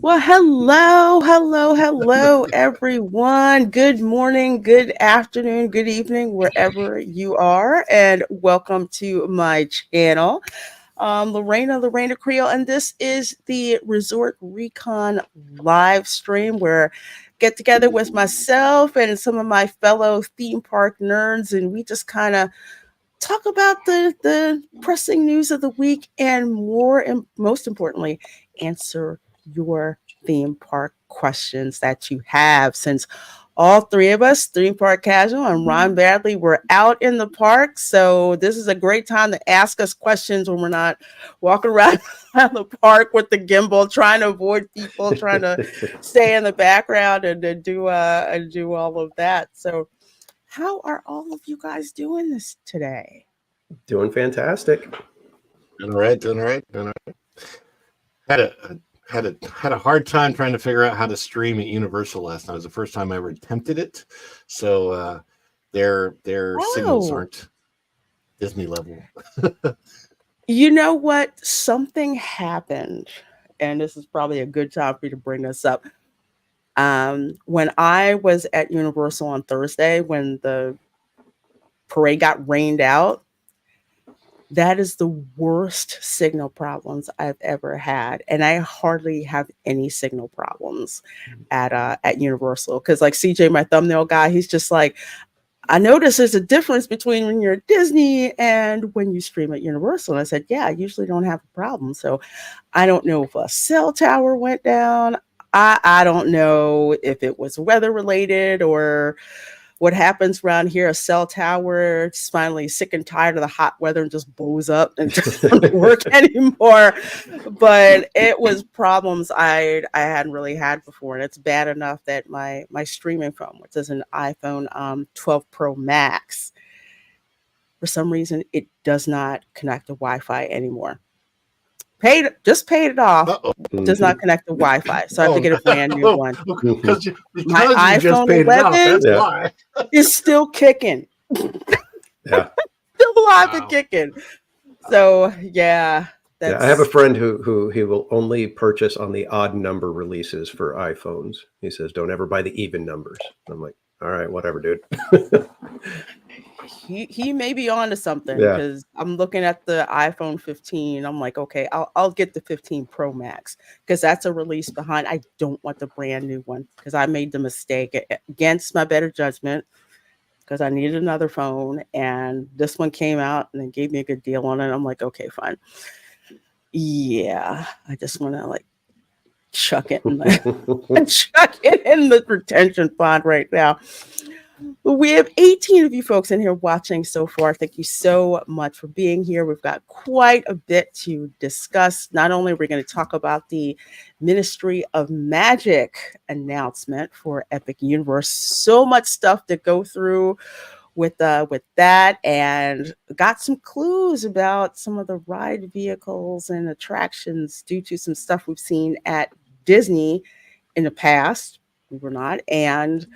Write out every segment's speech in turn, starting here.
Well, hello, everyone. Good morning, good afternoon, good evening, wherever you are, and welcome to my channel. Lorena Creole, and this is the Resort Recon live stream where I get together with myself and some of my fellow theme park nerds, and we just kind of talk about the pressing news of the week and more, and most importantly, answer your theme park questions that you have. Since all three of us, Theme Park Casual and Ron Badley, were out in the park, so this is a great time to ask us questions when we're not walking around the park with the gimbal, trying to avoid people, trying to stay in the background and do all of that. So how are all of you guys doing this today? Doing fantastic. Doing all right, doing all right, doing all right. Had a hard time trying to figure out how to stream at Universal last night. It was the first time I ever attempted it. So their signals aren't Disney level. You know what? Something happened, and this is probably a good time for you to bring this up. When I was at Universal on Thursday, when the parade got rained out, that is the worst signal problems I've ever had, and I hardly have any signal problems at Universal. Because like CJ, my thumbnail guy, he's just like, I notice there's a difference between when you're at Disney and when you stream at Universal. And I said, yeah, I usually don't have a problem. So I don't know if a cell tower went down. I don't know if it was weather related or what happens around here. A cell tower is finally sick and tired of the hot weather and just blows up and doesn't work anymore. But it was problems I hadn't really had before, and it's bad enough that my streaming phone, which is an iPhone 12 Pro Max, for some reason it does not connect to Wi-Fi anymore. Just paid it off. Uh-oh. Does not connect to Wi-Fi, so I have to get a brand new one. Because you My just iPhone paid it off. 11 That's why. is still kicking. Yeah. Still alive and Wow. kicking. So yeah, I have a friend who he will only purchase on the odd number releases for iPhones. He says, "Don't ever buy the even numbers." I'm like, "All right, whatever, dude." he may be on to something, Yeah. because I'm looking at the iPhone 15. I'm like, okay, I'll get the 15 Pro Max because that's a release behind. I don't want the brand new one because I made the mistake against my better judgment, because I needed another phone, and this one came out and they gave me a good deal on it. I'm like, okay, fine. Yeah, I just want to like chuck it in the retention pond right now. We have 18 of you folks in here watching so far. Thank you so much for being here. We've got quite a bit to discuss. Not only are we going to talk about the Ministry of Magic announcement for Epic Universe, so much stuff to go through with that, and got some clues about some of the ride vehicles and attractions due to some stuff we've seen at Disney in the past. We were not, and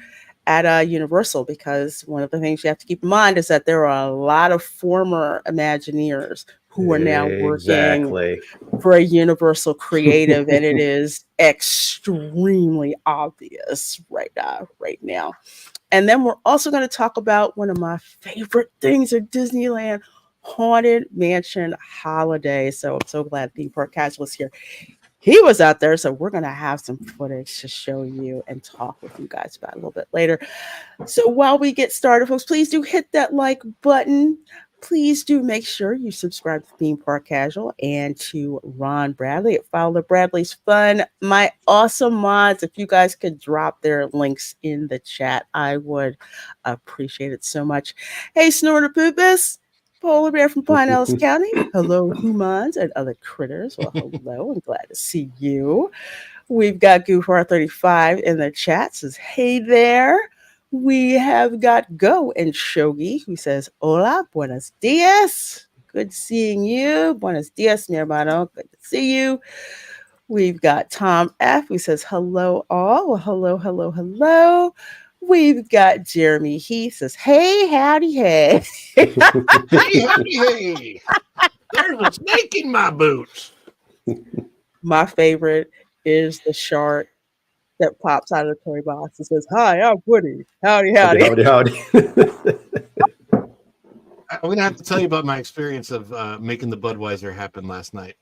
at Universal, because one of the things you have to keep in mind is that there are a lot of former Imagineers who are now working for a Universal creative, and it is extremely obvious right now. And then we're also going to talk about one of my favorite things at Disneyland, Haunted Mansion Holiday. So I'm so glad Theme Park Casual is here. He was out there, so we're going to have some footage to show you and talk with you guys about a little bit later. So while we get started, folks, please do hit that like button. Please do make sure you subscribe to Theme Park Casual and to Ron Bradley at Fowler Bradley's Fun. My awesome mods, if you guys could drop their links in the chat, I would appreciate it so much. Hey, Snorter Poopus. Polar Bear from Pinellas County. Hello, humans and other critters. Well, hello. I'm glad to see you. We've got Goofar35 in the chat. Says, hey there. We have got Go and Shogi, who says, hola, buenos dias. Good seeing you. Buenos dias, mi hermano. Good to see you. We've got Tom F, who says, hello, all. Well, hello. We've got Jeremy Heath says, hey, howdy, hey. Hey, howdy, hey. There's a snake in my boots. My favorite is the shark that pops out of the toy box and says, "Hi, I'm Woody. Howdy, Howdy, howdy." howdy, howdy. I'm going to have to tell you about my experience of making the Budweiser happen last night.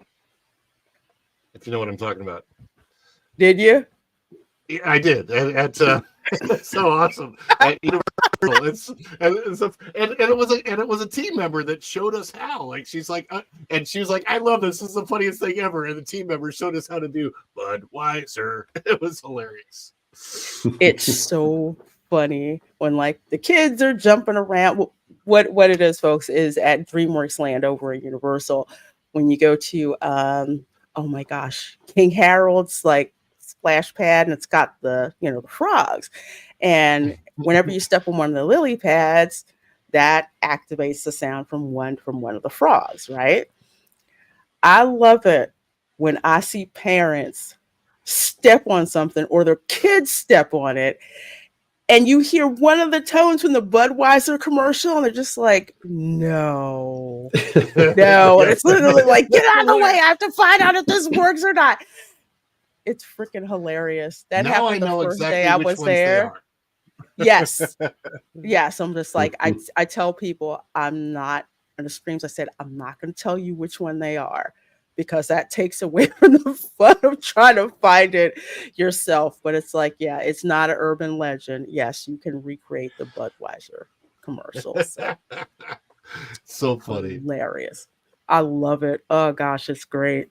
If you know what I'm talking about. Did you? Yeah, I did. It's so awesome. At Universal, and it was a team member that showed us how. Like she's like, and she was like, "I love this. This is the funniest thing ever." And the team member showed us how to do Budweiser. It was hilarious. It's so funny when like the kids are jumping around. What it is, folks, is at DreamWorks Land over at Universal. When you go to oh my gosh, King Harold's like splash pad, and it's got the the frogs, and whenever you step on one of the lily pads, that activates the sound from one of the frogs, right? I love it when I see parents step on something or their kids step on it, and you hear one of the tones from the Budweiser commercial, and they're just like, no, no. And it's literally like, get out of the way. I have to find out if this works or not. It's freaking hilarious. That now happened I know the first exactly day I which was ones they there. are. Yes. Yes. I'm just like, I tell people I'm not, in the streams, I said, I'm not going to tell you which one they are, because that takes away from the fun of trying to find it yourself. But it's like, yeah, it's not an urban legend. Yes, you can recreate the Budweiser commercials. So funny. Hilarious. I love it. Oh gosh, it's great.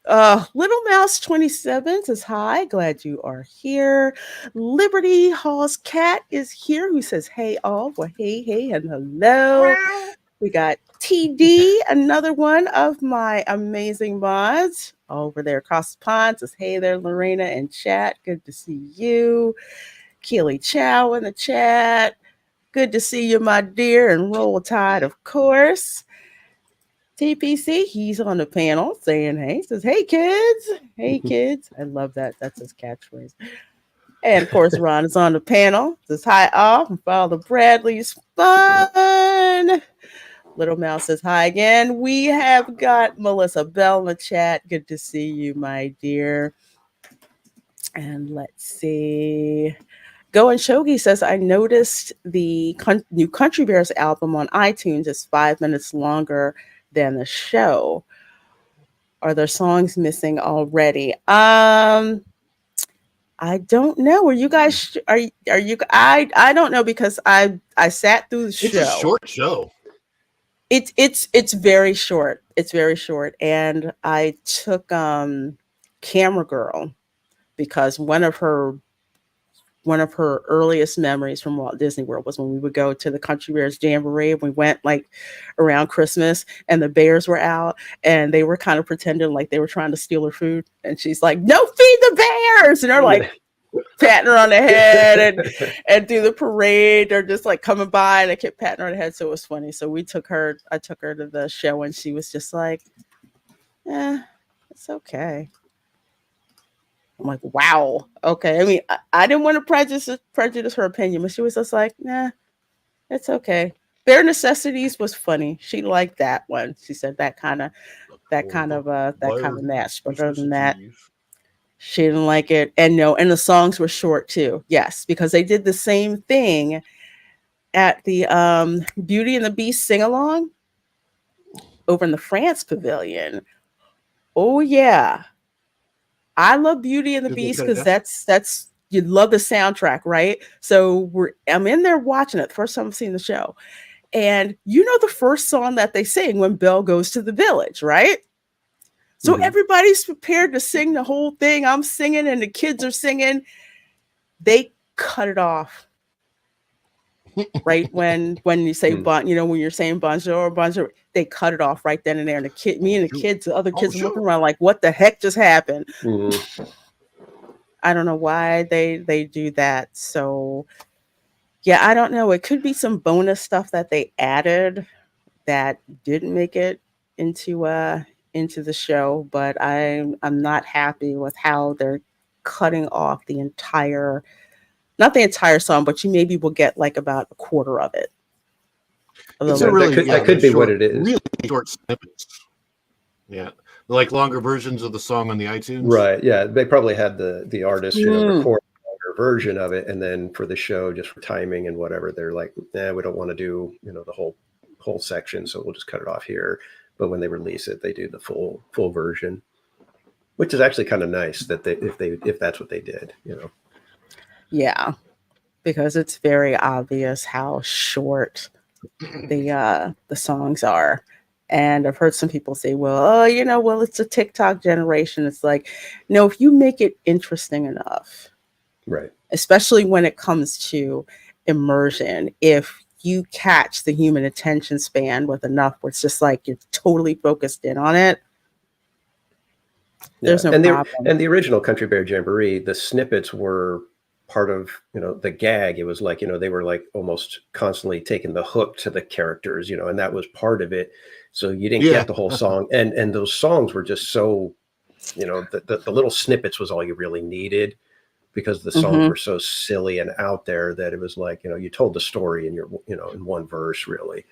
Little Mouse 27 says hi, glad you are here. Liberty Hall's cat is here, who says hey all. Well, hey and hello. We got TD, another one of my amazing mods over there across the pond, says hey there, Lorena in chat, good to see you. Keely Chow in the chat, good to see you, my dear. And Roll Tide, of course. TPC, he's on the panel saying hey, says hey kids, hey kids. I love that. That's his catchphrase. And of course, Ron is on the panel, says hi all from Father Bradley's Fun. Little Mouse says hi again. We have got Melissa Bell in the chat. Good to see you, my dear. And let's see. Go and Shogi says, I noticed the new Country Bears album on iTunes is 5 minutes longer than the show. Are there songs missing already? I don't know. Are you guys? Are you? I don't know, because I sat through the show. It's a short show. It's very short. It's very short, and I took Camera Girl, because one of her earliest memories from Walt Disney World was when we would go to the Country Bears Jamboree, and we went like around Christmas, and the bears were out, and they were kind of pretending like they were trying to steal her food, and she's like, "No, feed the bears!" And they're like patting her on the head and do the parade. They're just like coming by, and they kept patting her on the head. So it was funny. So I took her to the show, and she was just like, it's okay. I'm like, wow, okay. I mean, I didn't want to prejudice her opinion, but she was just like, nah, it's okay. Bare Necessities was funny. She liked that one. She said that kind of match. But other than that, she didn't like it. And the songs were short too. Yes, because they did the same thing at the Beauty and the Beast sing along over in the France Pavilion. Oh yeah. I love Beauty and the Beast because that's you love the soundtrack, right? So I'm in there watching it, the first time I've seen the show. And the first song that they sing when Belle goes to the village, right? So everybody's prepared to sing the whole thing. I'm singing and the kids are singing. They cut it off. Right when you say when you're saying bonjour, they cut it off right then and there. And the other kids are looking around like, what the heck just happened? I don't know why they do that. So yeah, I don't know. It could be some bonus stuff that they added that didn't make it into the show, but I'm not happy with how they're cutting off the entire. Not the entire song, but you maybe will get like about a quarter of it. That could be what it is. Really short snippets. Yeah. like longer versions of the song on the iTunes. Right. Yeah. They probably had the artist, Mm. record a longer version of it, and then for the show, just for timing and whatever, they're like, we don't want to do, the whole section, so we'll just cut it off here. But when they release it, they do the full version, which is actually kind of nice that if that's what they did. Yeah, because it's very obvious how short the songs are. And I've heard some people say, well, it's a TikTok generation. It's like, no, if you make it interesting enough, Right. especially when it comes to immersion, if you catch the human attention span with enough where it's just like you're totally focused in on it, there's no problem. And the original Country Bear Jamboree, the snippets were part of the gag. It was like they were like almost constantly taking the hook to the characters, and that was part of it. So you didn't get the whole song, and those songs were just so the little snippets was all you really needed, because the songs were so silly and out there that it was like you told the story in your in one verse really.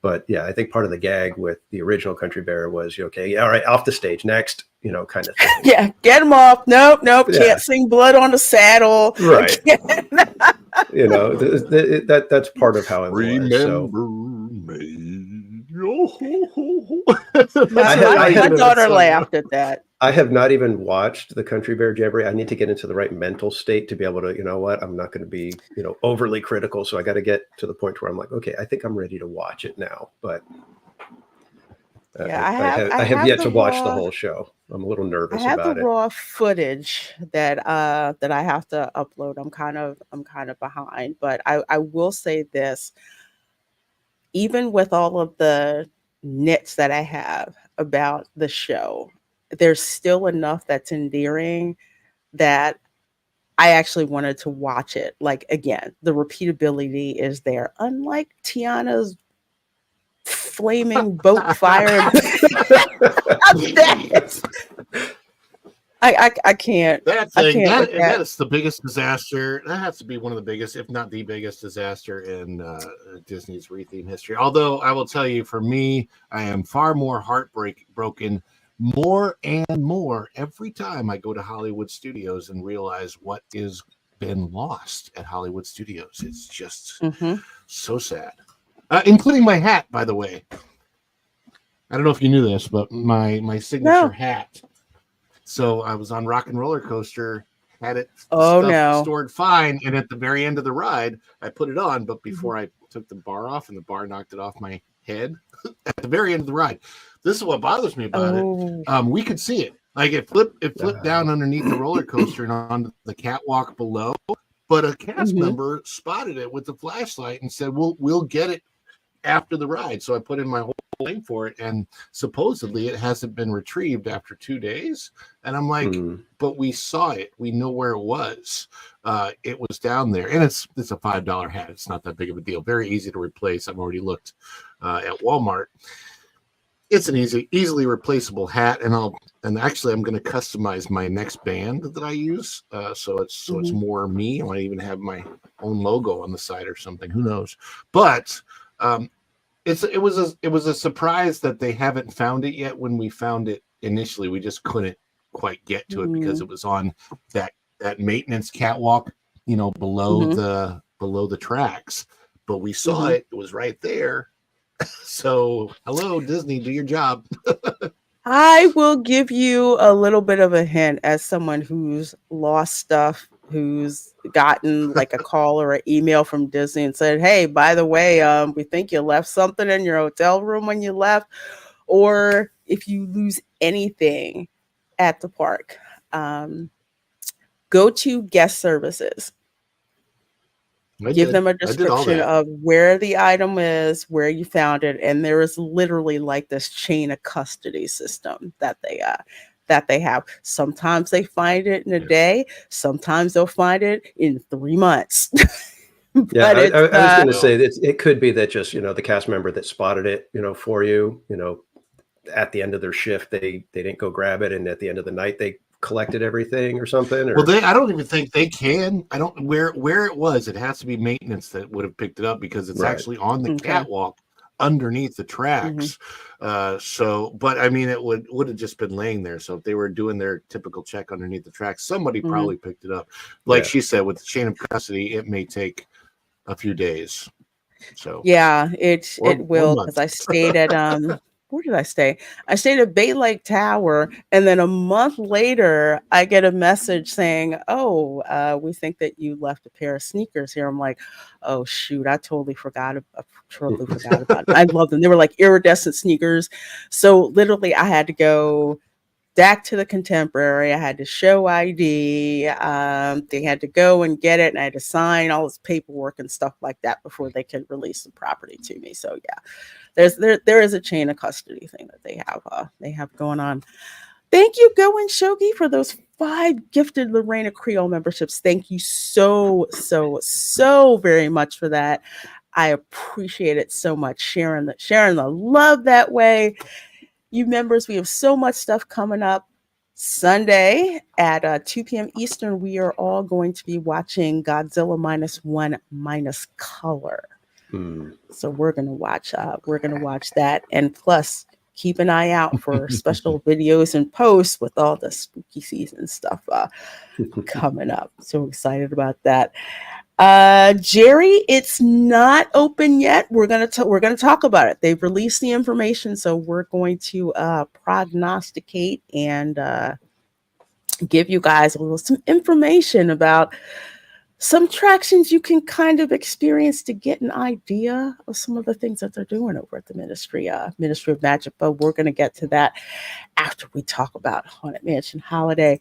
But yeah, I think part of the gag with the original Country Bear was, okay, all right, off the stage, next, kind of thing. Yeah, get him off. Nope, can't sing Blood on the Saddle. Right. That's part of how it was. So. My daughter laughed at that. I have not even watched the Country Bear Jamboree. I need to get into the right mental state to be able to, I'm not going to be, overly critical. So I got to get to the point where I'm like, okay, I think I'm ready to watch it now. But I have yet to watch the whole show. I'm a little nervous about it. I have the raw footage that I have to upload. I'm kind of behind, but I will say this: even with all of the nits that I have about the show, there's still enough that's endearing that I actually wanted to watch it. Like, again, the repeatability is there. Unlike Tiana's flaming boat fire. I can't. That is the biggest disaster. That has to be one of the biggest, if not the biggest disaster in Disney's retheme history. Although I will tell you, for me, I am far more heartbroken more and more every time I go to Hollywood Studios and realize what is been lost at Hollywood Studios. It's just so sad. Including my hat, by the way. I don't know if you knew this, but my signature hat. So I was on Rock and Roller Coaster, had it stored fine, and at the very end of the ride, I put it on, but before I took the bar off, and the bar knocked it off my head at the very end of the ride. This is what bothers me about it. We could see it. Like it flipped down underneath the roller coaster and onto the catwalk below, but a cast member spotted it with the flashlight and said, we'll get it after the ride. So I put in my whole thing for it, and supposedly it hasn't been retrieved after 2 days. And I'm like, but we saw it. We know where it was. It was down there, and it's a $5 hat. It's not that big of a deal. Very easy to replace. I've already looked at Walmart. It's an easily replaceable hat, and actually I'm going to customize my next band that I use. So it's more me. I might even have my own logo on the side or something. Who knows? But it was a surprise that they haven't found it yet. When we found it initially, we just couldn't quite get to it because it was on that maintenance catwalk, below the tracks. But we saw it; it was right there. So, hello, Disney, do your job. I will give you a little bit of a hint as someone who's lost stuff, who's gotten like a call or an email from Disney and said, hey, by the way, we think you left something in your hotel room when you left. Or if you lose anything at the park, go to guest services. Give them a description of where the item is, where you found it, and there is literally like this chain of custody system that they have. Sometimes they find it in a day. Sometimes they'll find it in 3 months. Yeah, I was going to say it could be that just the cast member that spotted it, for you, at the end of their shift they didn't go grab it, and at the end of the night they collected everything or something. Well, I don't even think they can. I don't where it was. It has to be maintenance that would have picked it up because it's actually on the catwalk underneath the tracks. But I mean, it would have just been laying there. So if they were doing their typical check underneath the tracks, somebody probably picked it up. Like she said, with the chain of custody, it may take a few days. So yeah, it will, because I stayed at where did I stay? I stayed at Bay Lake Tower, and then a month later, I get a message saying, "Oh, we think that you left a pair of sneakers here." I'm like, "Oh shoot, I totally forgot. Totally forgot about it. I love them. They were like iridescent sneakers." So literally, I had to go back to the Contemporary. I had to show ID. They had to go and get it, and I had to sign all this paperwork and stuff like that before they could release the property to me. So yeah, there is a chain of custody thing that they have going on. Thank you, Go and Shogi, for those 5 gifted Reina Creole memberships. Thank you so very much for that. I appreciate it so much. Sharing the love that way. You members, we have so much stuff coming up. Sunday at 2 p.m. Eastern, we are all going to be watching Godzilla -1 minus color. So we're gonna watch that, and plus keep an eye out for special videos and posts with all the spooky season stuff coming up. So excited about that. Jerry, it's not open yet. We're gonna talk about it. They've released the information, so we're going to prognosticate and give you guys some information about some attractions you can kind of experience to get an idea of some of the things that they're doing over at the Ministry of Magic. But we're gonna get to that after we talk about Haunted Mansion Holiday.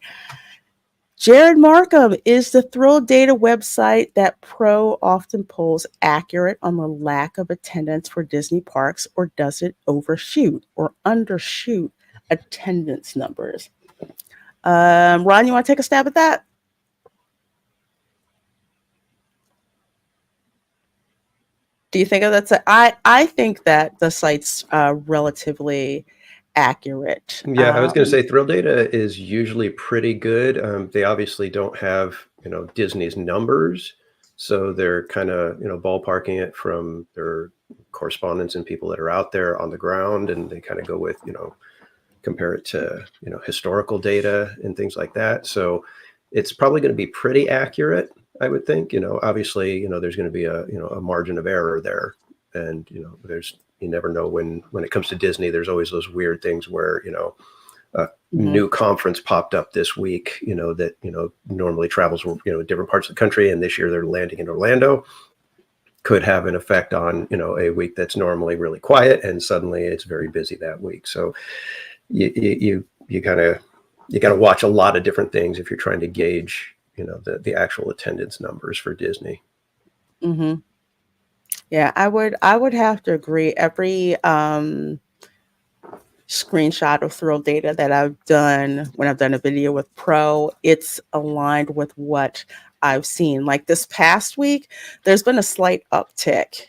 Jared Markham, is the Thrill Data website that Pro often polls accurate on the lack of attendance for Disney parks, or does it overshoot or undershoot attendance numbers? Ron, you want to take a stab at that? Do you think that's I think that the site's relatively accurate. Yeah, I was going to say Thrill Data is usually pretty good. They obviously don't have, Disney's numbers, so they're kind of, ballparking it from their correspondents and people that are out there on the ground, and they kind of go with, compare it to, historical data and things like that. So it's probably going to be pretty accurate, I would think. Obviously, there's going to be a margin of error there, and you never know when it comes to Disney. There's always those weird things where new conference popped up this week, that normally travels different parts of the country, and this year they're landing in Orlando. Could have an effect on a week that's normally really quiet, and suddenly it's very busy that week. So you got to watch a lot of different things if you're trying to gauge the actual attendance numbers for Disney. Yeah, I would have to agree. Every screenshot of Thrill Data that I've done when I've done a video with Pro, it's aligned with what I've seen. Like this past week, there's been a slight uptick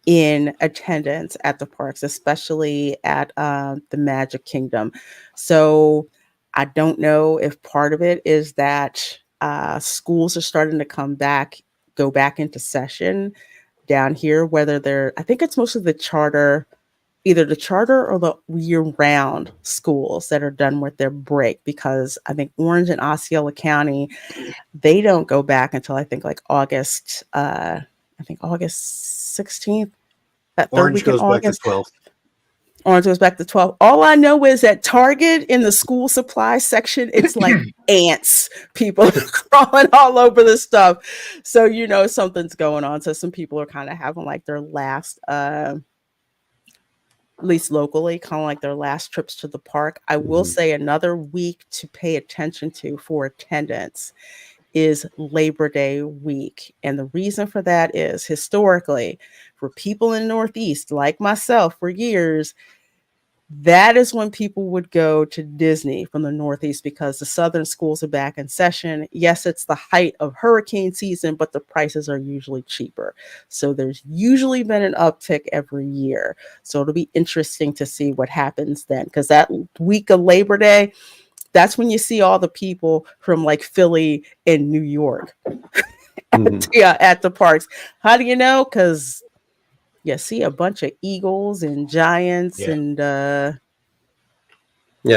in attendance at the parks, especially at the Magic Kingdom. So I don't know if part of it is that schools are starting to go back into session down here, I think it's mostly either the charter or the year-round schools that are done with their break, because I think Orange and Osceola County, they don't go back until I think like August 16th. That third week in August. Orange goes back to 12. All I know is that Target in the school supply section, it's like ants. People crawling all over the stuff. So, something's going on. So some people are kind of having like their last, at least locally, kind of like their last trips to the park. I will say another week to pay attention to for attendance is Labor Day week. And the reason for that is historically, for people in the Northeast, like myself for years, that is when people would go to Disney from the Northeast, because the Southern schools are back in session. Yes, it's the height of hurricane season, but the prices are usually cheaper. So there's usually been an uptick every year. So it'll be interesting to see what happens then, because that week of Labor Day, that's when you see all the people from like Philly and New York at the parks. How do you know? Because you see a bunch of eagles and giants and yeah,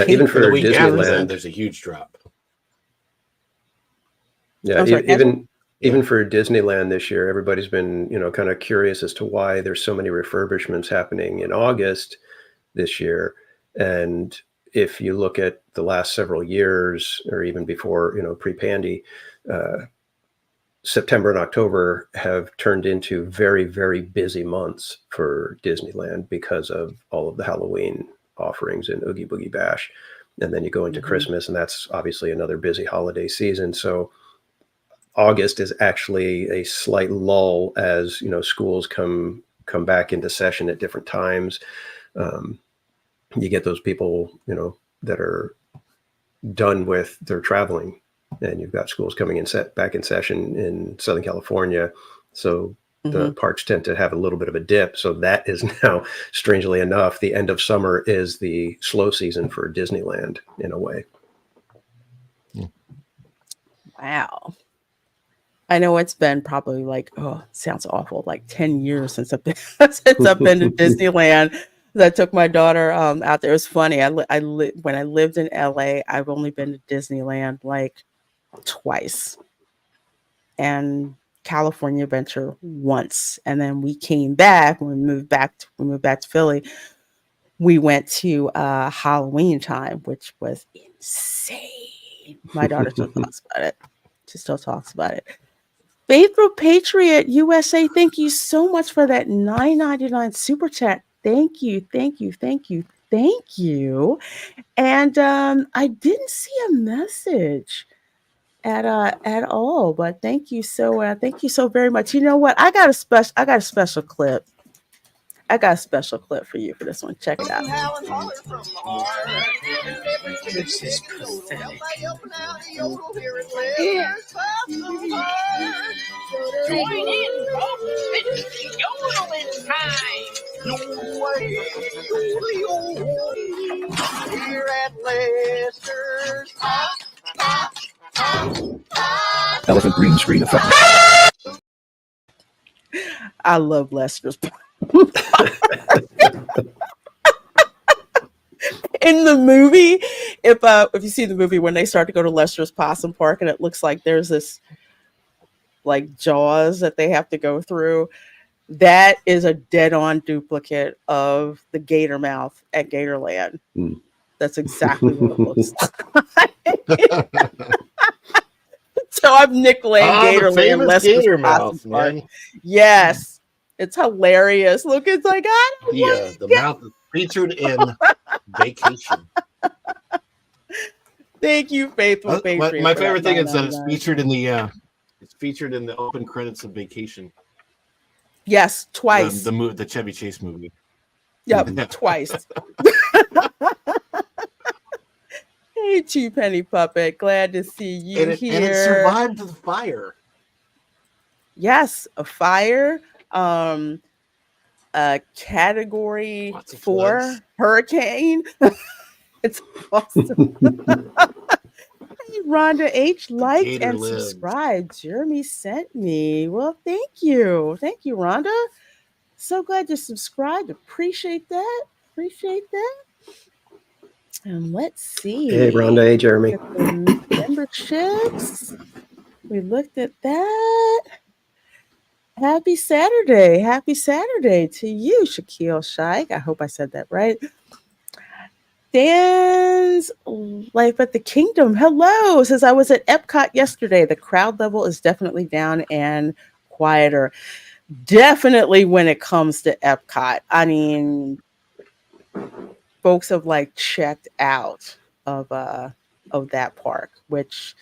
even For the for week after that, Disneyland, there's a huge drop. yeah, I'm sorry, even for Disneyland this year, everybody's been, kind of curious as to why there's so many refurbishments happening in August this year. And if you look at the last several years, or even before, pre-pandy, September and October have turned into very, very busy months for Disneyland because of all of the Halloween offerings in Oogie Boogie Bash. And then you go into Christmas, and that's obviously another busy holiday season. So August is actually a slight lull as, schools come back into session at different times. You get those people, that are done with their traveling, and you've got schools coming back in session in Southern California. So the parks tend to have a little bit of a dip. So that is now, strangely enough, the end of summer is the slow season for Disneyland in a way. Wow. I know it's been probably like, sounds awful, like 10 years since I've been since I've been to Disneyland. I took my daughter out there. It was funny. When I lived in LA, I've only been to Disneyland like twice, and California Adventure once. And then we came back when we moved back to Philly. We went to Halloween time, which was insane. My daughter still talks about it. She still talks about it. Faithful Patriot USA, thank you so much for that $9.99 super chat. Thank you. And I didn't see a message at all, but thank you so very much. You know what? I got a special clip. I got a special clip for you for this one. Check it out. This is pathetic. Join in, folks. It's yodeling time. Here at Lester's. Elephant green screen effect. I love Lester's. In the movie, if you see the movie, when they start to go to Lester's Possum Park, and it looks like there's this like jaws that they have to go through, that is a dead-on duplicate of the gator mouth at Gatorland. That's exactly what it looks like. So I've nicknamed Gatorland Lester's gator Possum mouth, Park. man. Yes, it's hilarious. Look, it's like The mouth is featured in Vacation. Thank you, Faithful Patriot. My favorite thing is that it's featured in the open credits of Vacation. Yes, twice. The Chevy Chase movie. Yep, twice. Hey, Two Penny Puppet, glad to see you here. And it survived the fire. Yes, a fire. Category 4 hurricane. It's awesome. Hey, Rhonda H liked and subscribed. Jeremy sent me. Well, thank you, Rhonda. So glad you subscribed. Appreciate that. And let's see. Hey, Rhonda. Hey, Jeremy. Memberships. We looked at that. Happy Saturday to you, Shaquille Shaikh. I hope I said that right. Dan's Life at the Kingdom. Hello. Says, I was at Epcot yesterday. The crowd level is definitely down and quieter. Definitely when it comes to Epcot. I mean, folks have like checked out of that park, which,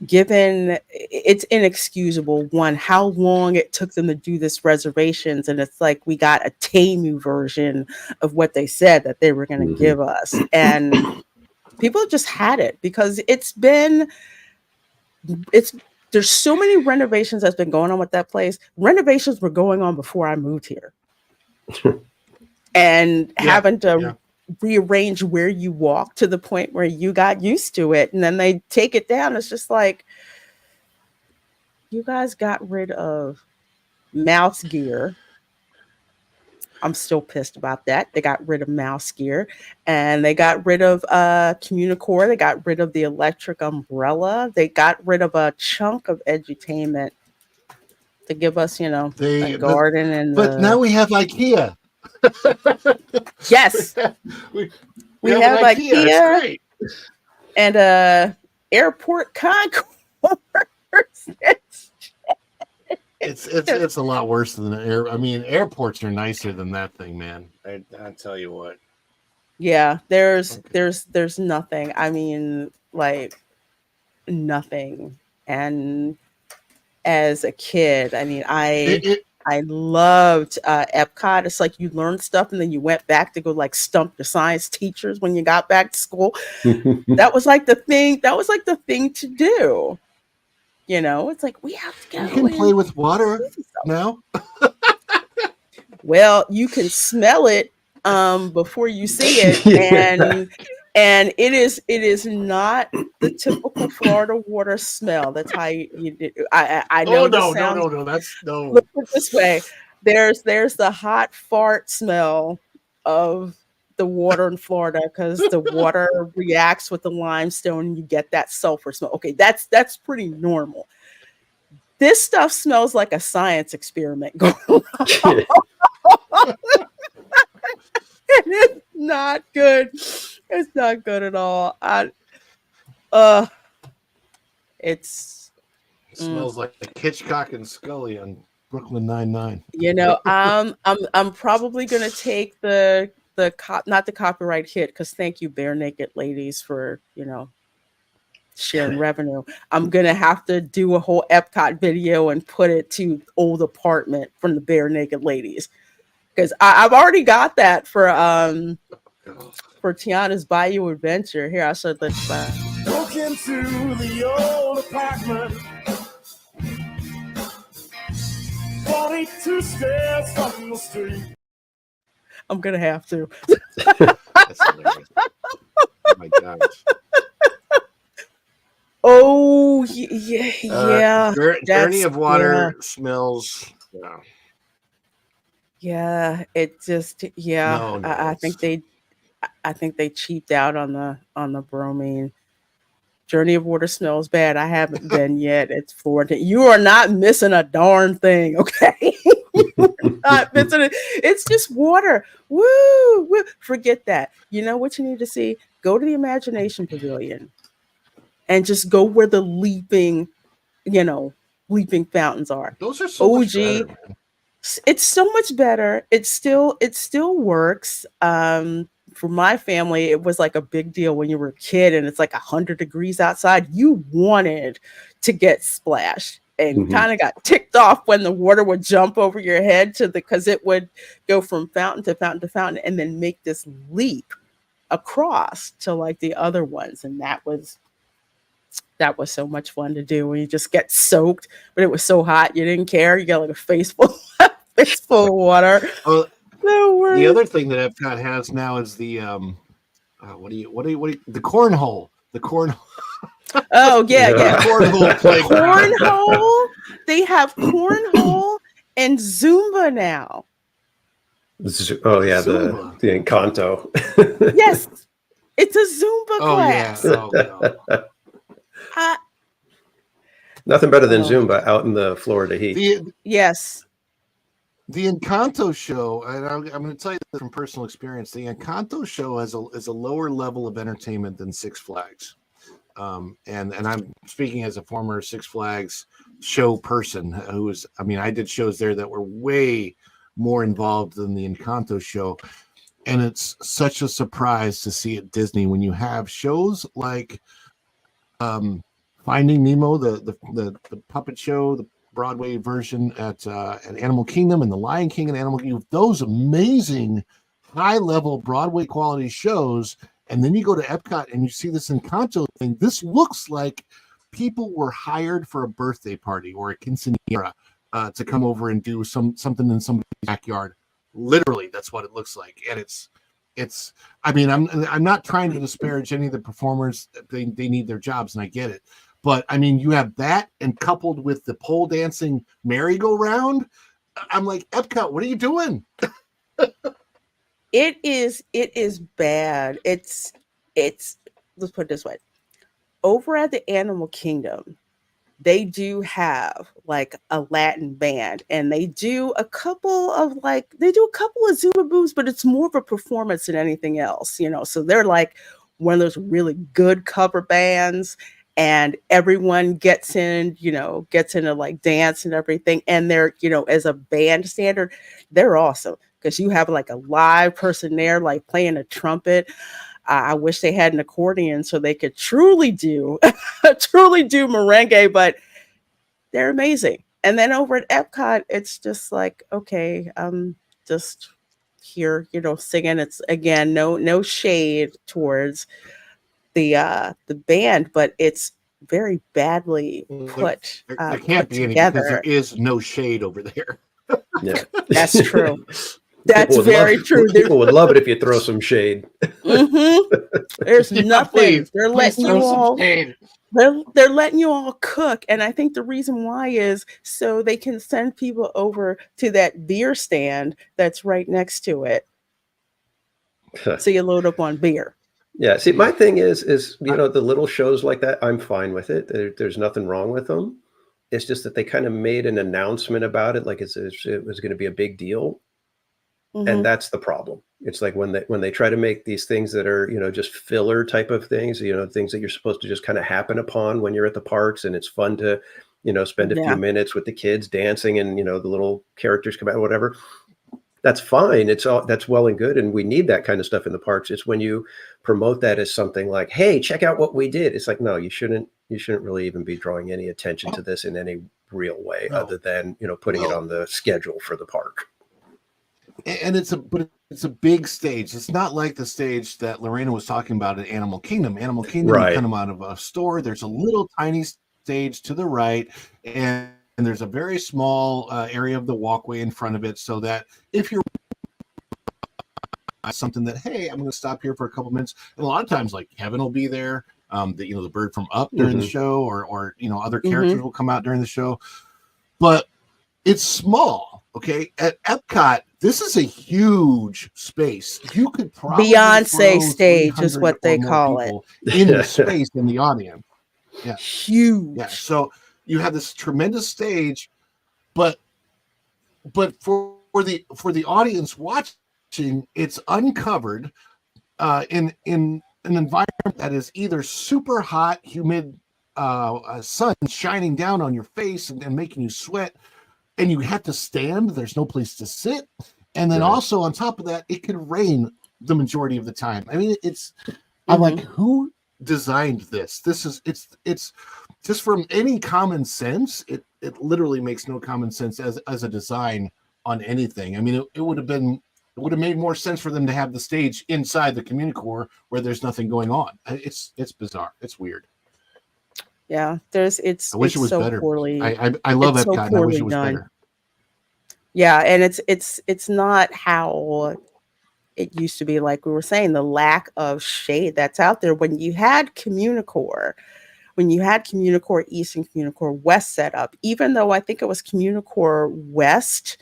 given it's inexcusable, one, how long it took them to do this reservations, and it's like we got a Temu version of what they said that they were going to give us, and people just had it because there's so many renovations that's been going on with that place. Renovations were going on before I moved here. And having to rearrange where you walk to the point where you got used to it, and then they take it down. It's just like, you guys got rid of mouse gear I'm still pissed about that. They got rid of Mouse Gear, and they got rid of Communicore. They got rid of the electric umbrella. They got rid of a chunk of edutainment to give us, a garden and but now we have IKEA. Yes, we have IKEA. It's great. And airport concourse. It's a lot worse than airports are nicer than that thing, man. I tell you what. Yeah, there's nothing. I mean, like nothing. And as a kid, I mean, I loved Epcot. It's like you learned stuff and then you went back to go like stump your science teachers when you got back to school. That was like the thing. That was like the thing to do. It's like we have to go. You can play with water now. Well, you can smell it before you see it, and it is not the typical Florida water smell. That's how you do. I know. No. That's no. Look at it this way. There's the hot fart smell of the water in Florida because the water reacts with the limestone and you get that sulfur smell. Okay, that's pretty normal. This stuff smells like a science experiment going on. It's not good. It's not good at all. It smells like Hitchcock and Scully on Brooklyn Nine-Nine. I'm probably gonna take not the copyright hit because thank you, Bare Naked Ladies, for sharing revenue. I'm gonna have to do a whole Epcot video and put it to Old Apartment from the Bare Naked Ladies because I've already got that for Tiana's Bayou Adventure. Here, I'll show this. Broke into the old apartment, 42 stairs from the street. I'm gonna have to. That's hilarious. Oh my gosh. Oh yeah. Journey of Water smells. Yeah. Yeah, it just No, I think they cheaped out on the bromine. Journey of Water smells bad. I haven't been yet. It's Florida. You are not missing a darn thing, okay? You're not missing it. It's just water. Woo! Forget that. You know what you need to see? Go to the Imagination Pavilion and just go where the leaping fountains are. Those are so much better, man. It's so much better. It still works. For my family, it was like a big deal when you were a kid and it's like 100 degrees outside. You wanted to get splashed and kind of got ticked off when the water would jump over your head because it would go from fountain to fountain to fountain and then make this leap across to like the other ones. And that was so much fun to do when you just get soaked, but it was so hot you didn't care. You got like a face full of water. The other thing that Epcot has now is the the cornhole. The cornhole. Oh yeah. Cornhole playground. Cornhole. They have cornhole and Zumba now. Oh yeah, Zumba. the Encanto. Yes, it's a Zumba class. Yeah. Nothing better than Zumba out in the Florida heat. Yes. The Encanto show, and I'm going to tell you this from personal experience. The Encanto show is a lower level of entertainment than Six Flags, and I'm speaking as a former Six Flags show person I did shows there that were way more involved than the Encanto show, and it's such a surprise to see at Disney when you have shows like Finding Nemo, the puppet show, the Broadway version at Animal Kingdom, and The Lion King and Animal Kingdom, those amazing high-level Broadway quality shows, and then you go to Epcot and you see this Encanto thing. This looks like people were hired for a birthday party or a quinceañera to come over and do something in somebody's backyard. Literally, that's what it looks like, and it's. I mean, I'm not trying to disparage any of the performers. They need their jobs, and I get it. But I mean, you have that, and coupled with the pole dancing merry-go-round, I'm like, Epcot, what are you doing? It is bad. It's let's put it this way. Over at the Animal Kingdom, they do have like a Latin band, and they do a couple of Zuma Boos, but it's more of a performance than anything else, So they're like one of those really good cover bands, and everyone gets into like dance and everything. And they're, as a band standard, they're awesome because you have like a live person there, like playing a trumpet. I wish they had an accordion so they could truly do merengue, but they're amazing. And then over at Epcot, it's just like, okay, just here, singing. It's again, no shade towards the band, but it's very badly put There can't be any because there is no shade over there. Yeah, that's true. That's very true. People would love it if you throw some shade. There's nothing. Please, they're letting you all. They're letting you all cook, and I think the reason why is so they can send people over to that beer stand that's right next to it. So you load up on beer. Yeah. See, my thing is the little shows like that, I'm fine with it. There's nothing wrong with them. It's just that they kind of made an announcement about it, like it was going to be a big deal. Mm-hmm. And that's the problem. It's like when they try to make these things that are, just filler type of things, things that you're supposed to just kind of happen upon when you're at the parks, and it's fun to, spend a few minutes with the kids dancing and, the little characters come out, whatever. That's fine. That's well and good. And we need that kind of stuff in the parks. It's when you promote that as something like, hey, check out what we did. It's like, no, you shouldn't really even be drawing any attention to this in any real way other than, putting it on the schedule for the park. And it's a big stage. It's not like the stage that Lorena was talking about at Animal Kingdom. Animal Kingdom, right. You come out of a store. There's a little tiny stage to the right, and there's a very small area of the walkway in front of it, so that if you're something that, hey, I'm going to stop here for a couple minutes. And a lot of times, like Kevin will be there. The bird from Up during the show, or other characters will come out during the show. But it's small. Okay, at Epcot, this is a huge space. You could probably Beyonce stage is what they call it in the space in the audience. Yeah, huge. Yeah, so you have this tremendous stage, but for the audience watching, it's uncovered in an environment that is either super hot, humid, sun shining down on your face and making you sweat. And you have to stand. There's no place to sit. And then also on top of that, it can rain the majority of the time. I mean, I'm like, who designed this? It's just from any common sense. It literally makes no common sense as a design on anything. I mean, it would have made more sense for them to have the stage inside the Communicore where there's nothing going on. It's bizarre. It's weird. Yeah, I wish it was so better. Poorly. I love Epcot. So and I wish it was better. Yeah, and it's not how it used to be. Like we were saying, the lack of shade that's out there. When you had Communicore East and Communicore West set up, even though I think it was Communicore West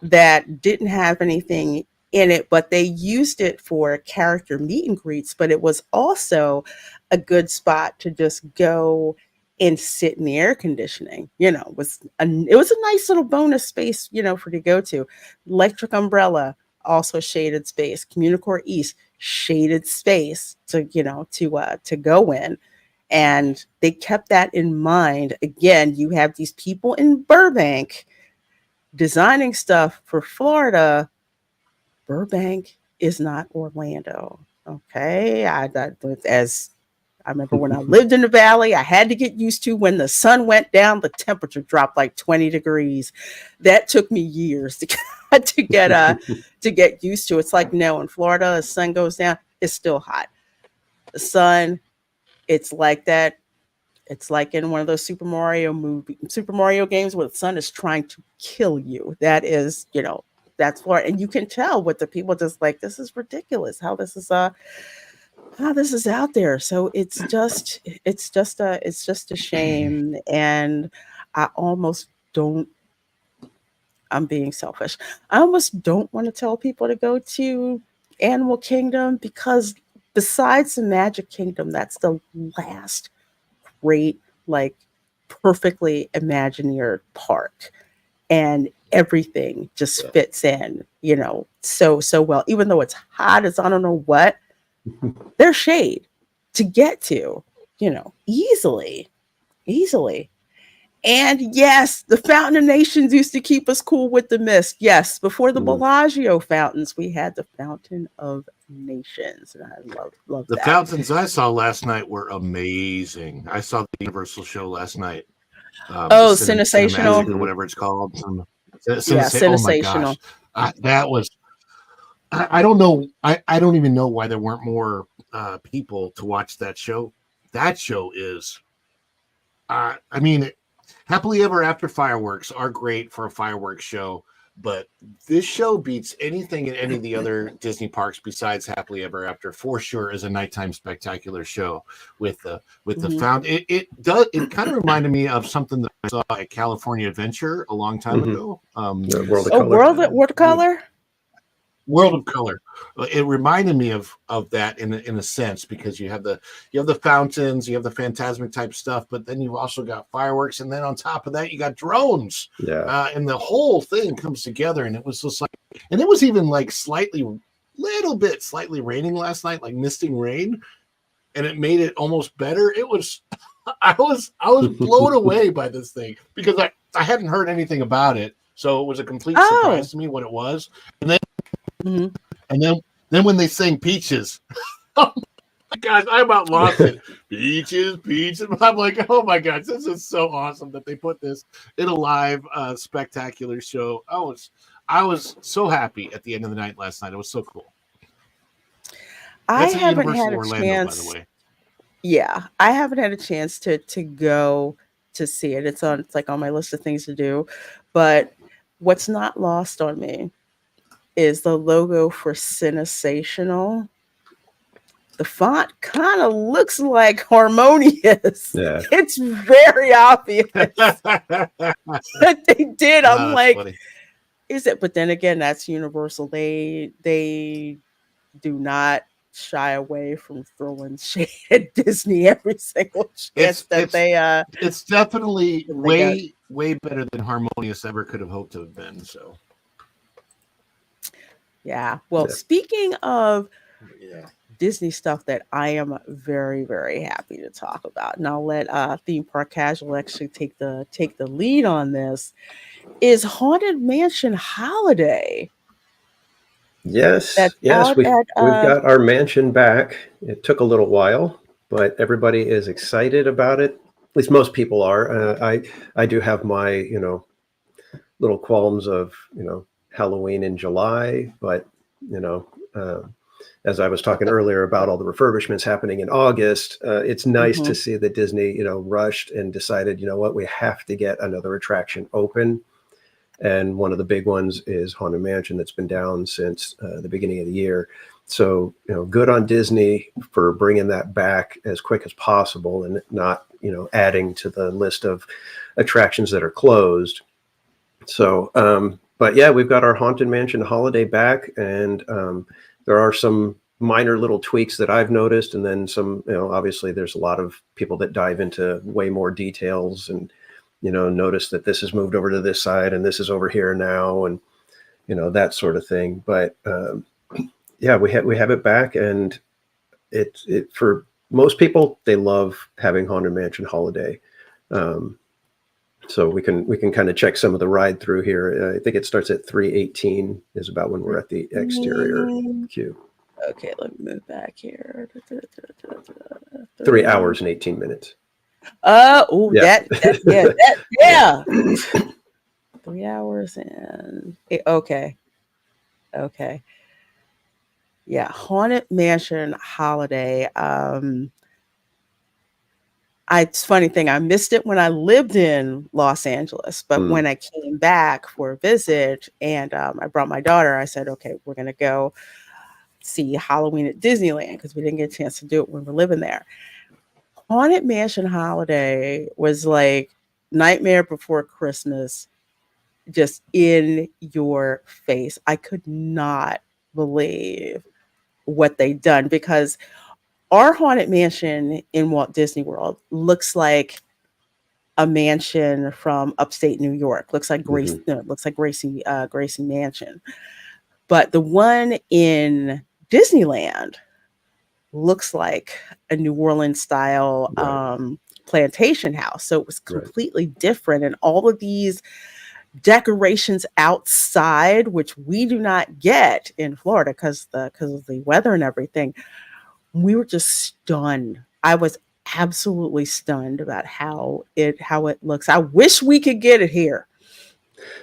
that didn't have anything in it, but they used it for character meet and greets. But it was also a good spot to just go and sit in the air conditioning. It was a nice little bonus space, for to go to. Electric Umbrella, also shaded space. Communicore East, shaded space to go in. And they kept that in mind. Again, you have these people in Burbank designing stuff for Florida. Burbank is not Orlando. Okay. As I remember when I lived in the valley, I had to get used to when the sun went down, the temperature dropped like 20 degrees. That took me years to get used to. It's like, no, in Florida, the sun goes down, it's still hot. The sun, it's like that. It's like in one of those Super Mario games where the sun is trying to kill you. That is, that's Florida. And you can tell what the people just like, this is ridiculous how this is out there. So it's just a shame. And I almost don't I'm being selfish. I almost don't want to tell people to go to Animal Kingdom because besides the Magic Kingdom, that's the last great, like perfectly Imagineer park. And everything just fits in, so well. Even though it's hot as I don't know what, there's shade to get to, easily. And yes, the Fountain of Nations used to keep us cool with the mist. Yes, before the Bellagio fountains, we had the Fountain of Nations, and I love The that. fountains I saw last night were amazing. I saw the Universal show last night. Sensational, or whatever it's called. yeah, Oh my gosh, sensational. that was. I don't know. I don't even know why there weren't more people to watch that show. That show is. I mean, Happily Ever After fireworks are great for a fireworks show, but this show beats anything in any of the other Disney parks besides Happily Ever After for sure. Is a nighttime spectacular show with the fountain. It kind of reminded me of something that I saw at California Adventure a long time ago. World of Oh, Color. World of Color. World of Color. It reminded me of that in a sense, because you have the fountains, you have the Phantasmic type stuff, but then you've also got fireworks, and then on top of that you got drones. And the whole thing comes together, and it was just like, and it was even like slightly raining last night, like misting rain, and it made it almost better. It was I was blown away by this thing because I hadn't heard anything about it, so it was a complete surprise to me what it was. And then and then when they sang Peaches, oh my gosh, I about lost it. Peaches. I'm like, oh my gosh, this is so awesome that they put this in a live spectacular show. I was so happy at the end of the night last night. It was so cool. I That's haven't Universal had a Orlando, chance. by the way. Yeah, I haven't had a chance to go to see it. It's like on my list of things to do, but what's not lost on me is the logo for Sensational. The font kind of looks like Harmonious. Yeah. It's very obvious that they did. I'm like, funny. Is it? But then again, that's Universal. They do not shy away from throwing shade at Disney every single chance they It's definitely way better than Harmonious ever could have hoped to have been. So yeah. Well, speaking of Disney stuff that I am very, very happy to talk about, and I'll let Theme Park Casual actually take the lead on this, is Haunted Mansion Holiday. Yes, we've got our mansion back. It took a little while, but everybody is excited about it. At least most people are. I do have my little qualms of Halloween in July, but as I was talking earlier about all the refurbishments happening in August, it's nice to see that Disney rushed and decided, what, we have to get another attraction open. And one of the big ones is Haunted Mansion, that's been down since the beginning of the year. So, good on Disney for bringing that back as quick as possible and not, adding to the list of attractions that are closed. So, but yeah, we've got our Haunted Mansion Holiday back, and there are some minor little tweaks that I've noticed. And then some, obviously there's a lot of people that dive into way more details and notice that this is moved over to this side and this is over here now, and that sort of thing. But yeah, we have it back, and it for most people, they love having Haunted Mansion Holiday. So we can kind of check some of the ride through here. I think it starts at 3:18 is about when we're at the exterior queue. Okay, let me move back here. 3 hours and 18 minutes. Yeah. 3 hours and okay. Yeah, Haunted Mansion Holiday. It's funny thing, I missed it when I lived in Los Angeles, but when I came back for a visit and I brought my daughter, I said, okay, we're gonna go see Halloween at Disneyland because we didn't get a chance to do it when we were living there. Haunted Mansion Holiday was like Nightmare Before Christmas just in your face. I could not believe what they'd done, because our Haunted Mansion in Walt Disney World looks like a mansion from upstate New York. Looks like Grace. No, it looks like Gracie Mansion. But the one in Disneyland looks like a New Orleans style plantation house. So it was completely different, and all of these decorations outside, which we do not get in Florida because of the weather and everything. We were just stunned. I was absolutely stunned about how it looks. I wish we could get it here.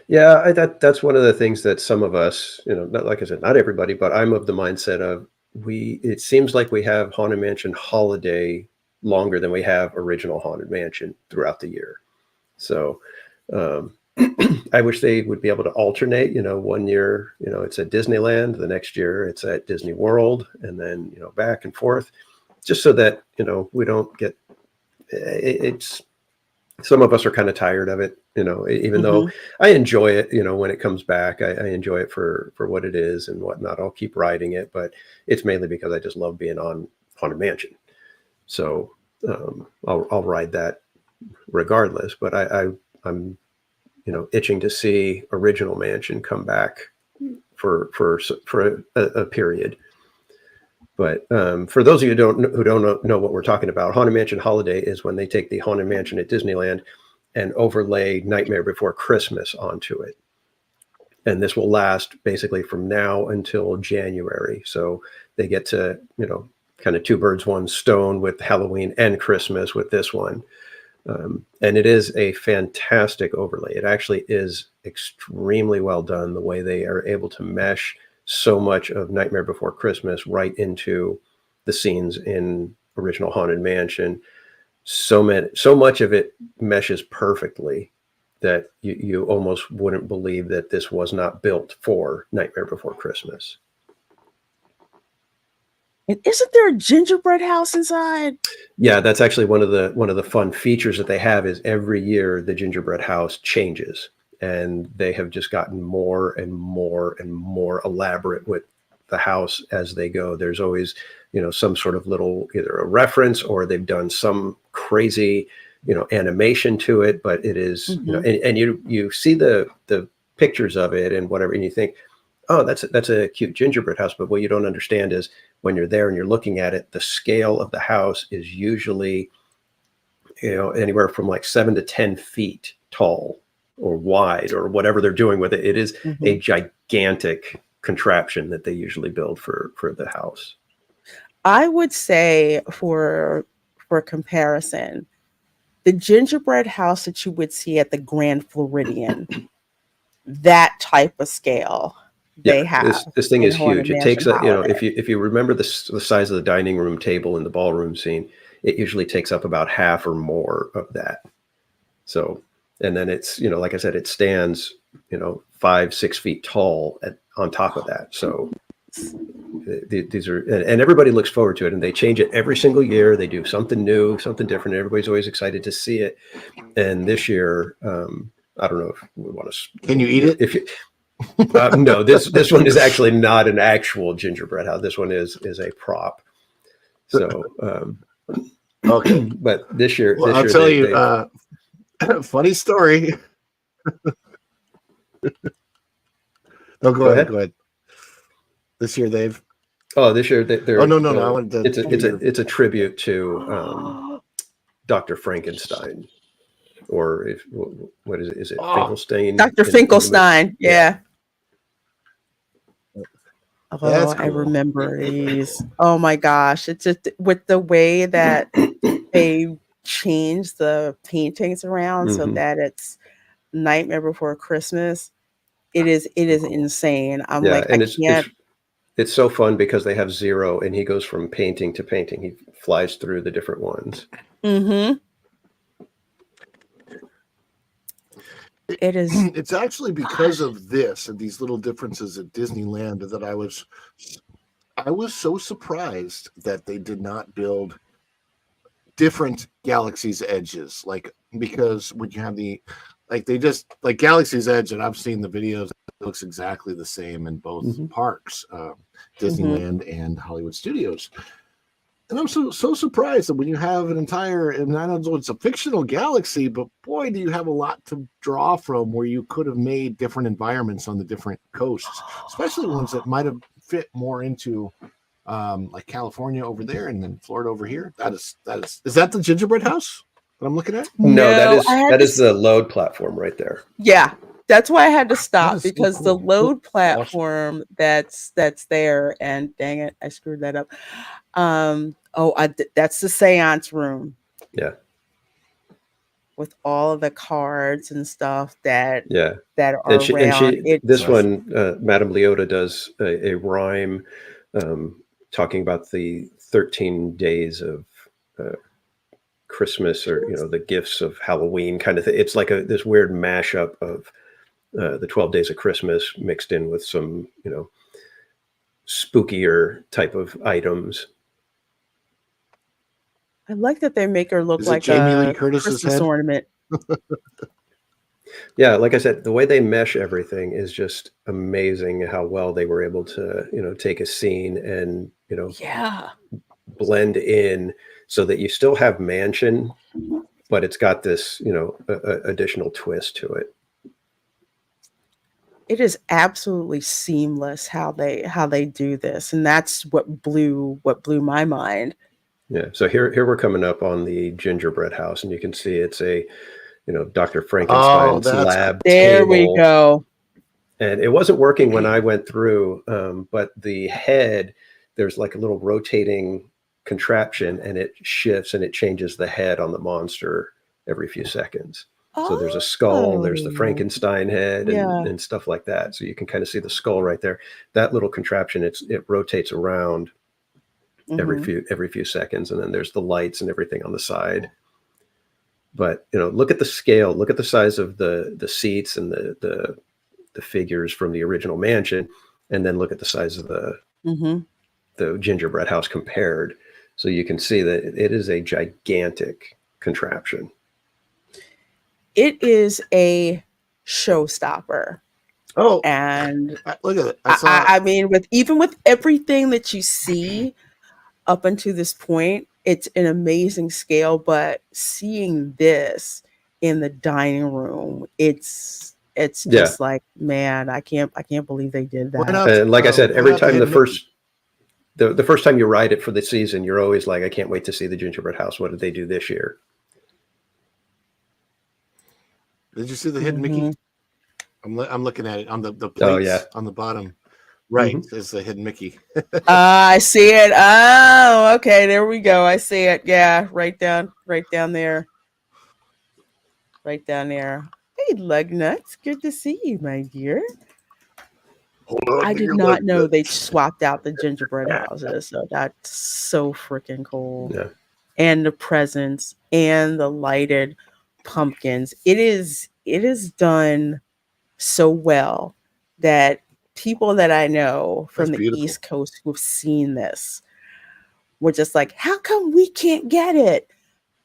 Yeah, that's one of the things that some of us, not, like I said, not everybody, but I'm of the mindset of it seems like we have Haunted Mansion Holiday longer than we have original Haunted Mansion throughout the year. So I wish they would be able to alternate, 1 year, it's at Disneyland, the next year it's at Disney World, and then, back and forth, just so that, we don't get, it's, some of us are kind of tired of it, even though I enjoy it, when it comes back, I enjoy it for what it is and whatnot. I'll keep riding it, but it's mainly because I just love being on Haunted Mansion. So I'll ride that regardless, but I'm, itching to see Original Mansion come back for a period. But for those of you who don't know what we're talking about, Haunted Mansion Holiday is when they take the Haunted Mansion at Disneyland and overlay Nightmare Before Christmas onto it. And this will last basically from now until January. So they get to, kind of two birds, one stone with Halloween and Christmas with this one. And it is a fantastic overlay. It actually is extremely well done, the way they are able to mesh so much of Nightmare Before Christmas right into the scenes in Original Haunted Mansion. So much of it meshes perfectly that you almost wouldn't believe that this was not built for Nightmare Before Christmas. And isn't there a gingerbread house inside? Yeah, that's actually one of the fun features that they have is every year the gingerbread house changes. And they have just gotten more and more and more elaborate with the house as they go. There's always, some sort of little, either a reference or they've done some crazy, animation to it. But it is, and you see the pictures of it and whatever, and you think, oh, that's a cute gingerbread house. But what you don't understand is when you're there and you're looking at it, the scale of the house is usually, anywhere from like 7 to 10 feet tall or wide or whatever they're doing with it. It is a gigantic contraption that they usually build for the house. I would say for comparison, the gingerbread house that you would see at the Grand Floridian, that type of scale they have. This thing is huge. It takes Holiday. if you remember the size of the dining room table in the ballroom scene, it usually takes up about half or more of that. So, and then it's, like I said, it stands, 5-6 feet tall on top of that. So these are, and everybody looks forward to it, and they change it every single year. They do something new, something different. Everybody's always excited to see it. And this year, I don't know if we want to. Can you eat it? If you, no, this one is actually not an actual gingerbread house. This one is a prop. So, okay. But this year, I'll tell you, funny story. No, go ahead. This year they're. Oh, this year they're. Oh no! I wanted to. It's a tribute to Dr. Frankenstein, or what is it? Is it Finkelstein? Dr. Finkelstein, yeah. Oh, That's cool. I remember these. Oh my gosh. It's just with the way that they change the paintings around so that it's Nightmare Before Christmas. It is insane. I'm like, and I can't. It's so fun because they have Zero and he goes from painting to painting. He flies through the different ones. It is. It's actually because of this and these little differences at Disneyland that I was so surprised that they did not build different Galaxy's Edges, because when you have the like they just like Galaxy's Edge, and I've seen the videos. It looks exactly the same in both parks, Disneyland and Hollywood Studios. And I'm so surprised that when you have an entire, and I know it's a fictional galaxy, but boy, do you have a lot to draw from where you could have made different environments on the different coasts, especially ones that might have fit more into like California over there and then Florida over here. Is that the gingerbread house that I'm looking at? No, that is the load platform right there. Yeah. That's why I had to stop is so because the cool. load platform that's there, and dang it, I screwed that up. That's the seance room. Yeah. With all of the cards and stuff that are and she, around. This one, Madame Leota does a rhyme talking about the 13 days of Christmas, or the gifts of Halloween kind of thing. It's like this weird mashup of the 12 days of Christmas mixed in with some spookier type of items. I like that they make her look like Jamie a Lee Curtis's Christmas head? ornament. Yeah, like I said, the way they mesh everything is just amazing. How well they were able to take a scene and blend in so that you still have mansion, but it's got this additional twist to it. It is absolutely seamless how they do this, and that's what blew my mind. Yeah. So here we're coming up on the gingerbread house, and you can see it's a Dr. Frankenstein's lab there table. We go. And it wasn't working when I went through, but the head, there's like a little rotating contraption, and it shifts and it changes the head on the monster every few seconds. So there's a skull, there's the Frankenstein head, and stuff like that. So you can kind of see the skull right there. That little contraption, it rotates around every few seconds, and then there's the lights and everything on the side. But look at the scale, look at the size of the seats and the figures from the original mansion, and then look at the size of the gingerbread house compared. So you can see that it is a gigantic contraption. It is a showstopper. Oh, and look at it! I mean, with everything that you see up until this point, it's an amazing scale. But seeing this in the dining room, it's just like, man, I can't believe they did that. And like I said, every time the first time you ride it for the season, you're always like, I can't wait to see the gingerbread house. What did they do this year? Did you see the hidden Mickey? I'm looking at it on the plates on the bottom. Right, is the hidden Mickey. I see it. Oh, okay, there we go. I see it. Yeah, right down there. Right down there. Hey, Lugnuts, good to see you, my dear. I did not know they swapped out the gingerbread houses, so that's so freaking cool. Yeah. And the presents and the lighted pumpkins. It is done so well that people that I know from the East Coast who've seen this were just like, how come we can't get it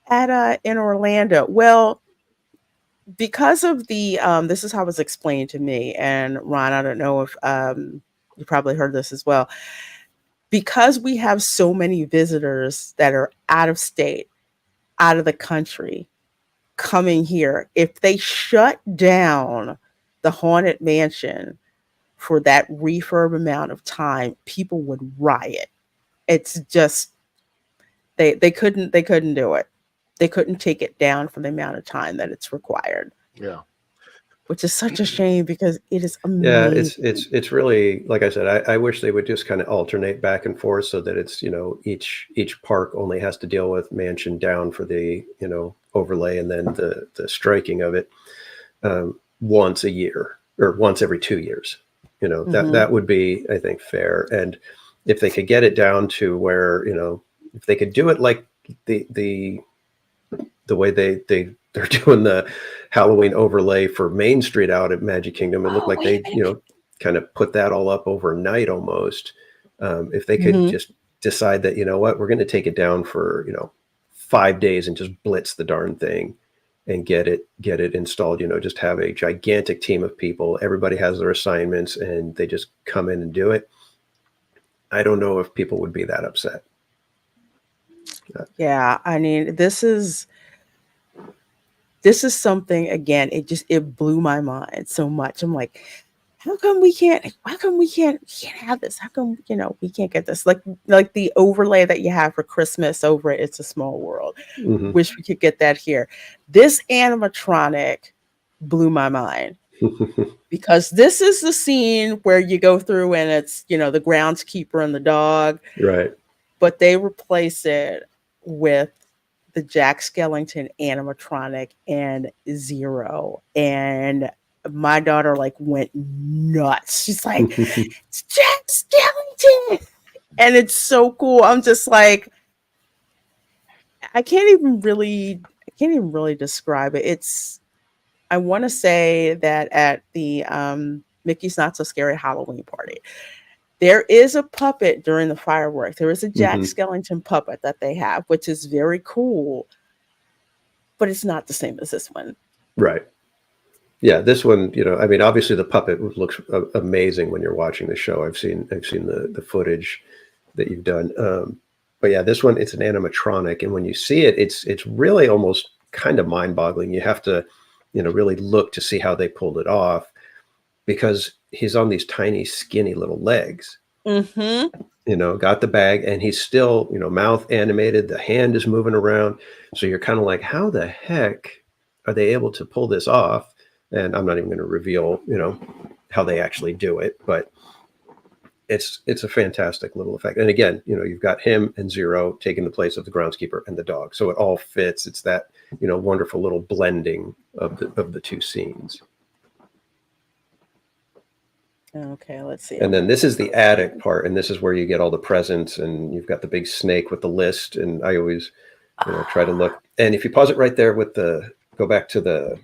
at in Orlando? Well, because of the this is how it was explained to me, and Ron, I don't know if you probably heard this as well. Because we have so many visitors that are out of state, out of the country, coming here, if they shut down the Haunted Mansion for that refurb amount of time, people would riot. It's just they couldn't do it. They couldn't take it down for the amount of time that it's required. Yeah. Which is such a shame because it is amazing. Yeah, it's really, like I said, I wish they would just kind of alternate back and forth so that it's, each park only has to deal with Mansion down for the, overlay and then the striking of it once a year or once every 2 years. That would be, I think, fair. And if they could get it down to where, if they could do it like the way they're doing the Halloween overlay for Main Street out at Magic Kingdom, it looked like they, kind of put that all up overnight almost. If they could just decide that, we're going to take it down for, 5 days and just blitz the darn thing. and get it installed. Just have a gigantic team of people. Everybody has their assignments, and they just come in and do it. I don't know if people would be that upset. Yeah, I mean, this is something, again, it blew my mind so much. I'm like, how come we can't have this? How come, we can't get this? Like the overlay that you have for Christmas over It's a Small World. Mhm. Wish we could get that here. This animatronic blew my mind. Because this is the scene where you go through and it's, the groundskeeper and the dog. Right. But they replace it with the Jack Skellington animatronic and Zero. And my daughter went nuts. She's like, it's Jack Skellington. And it's so cool. I'm just like, I can't even really describe it. I want to say that at the Mickey's Not So Scary Halloween party, there is a puppet during the fireworks. There is a Jack Skellington puppet that they have, which is very cool, but it's not the same as this one. Right. Yeah, this one, obviously the puppet looks amazing when you're watching the show. I've seen the footage that you've done. But yeah, this one, it's an animatronic, and when you see it, it's really almost kind of mind-boggling. You have to really look to see how they pulled it off, because he's on these tiny, skinny little legs. Got the bag, and he's still, mouth animated. The hand is moving around. So you're kind of like, how the heck are they able to pull this off? And I'm not even going to reveal, how they actually do it, but it's a fantastic little effect. And again, you've got him and Zero taking the place of the groundskeeper and the dog. So it all fits. It's that, wonderful little blending of the two scenes. Okay, let's see. And then this is the attic part, and this is where you get all the presents, and you've got the big snake with the list. And I always, try to look. And if you pause it right there go back to the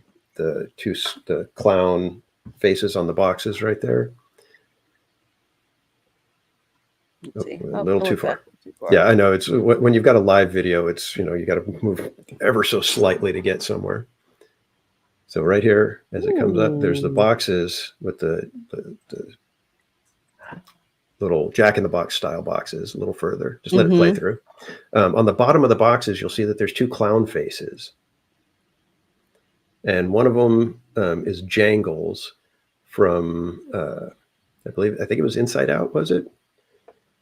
clown faces on the boxes right there. A little too far. Yeah, I know. It's when you've got a live video, it's, you got to move ever so slightly to get somewhere. So right here, as it comes up, there's the boxes with the little Jack in the Box style boxes. A little further, just let it play through. On the bottom of the boxes, you'll see that there's two clown faces, and one of them is Jangles from I think it was Inside Out, was it?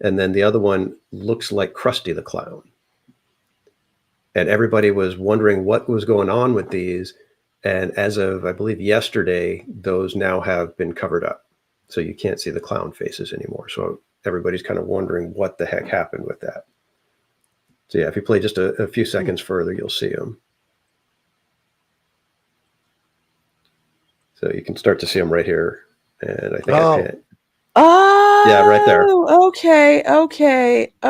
And then the other one looks like Krusty the Clown. And everybody was wondering what was going on with these. And as of, I believe, yesterday, those now have been covered up. So you can't see the clown faces anymore. So everybody's kind of wondering what the heck happened with that. So yeah, if you play just a few seconds further, you'll see them. So you can start to see them right here. And I think I can't. Oh, yeah, right there.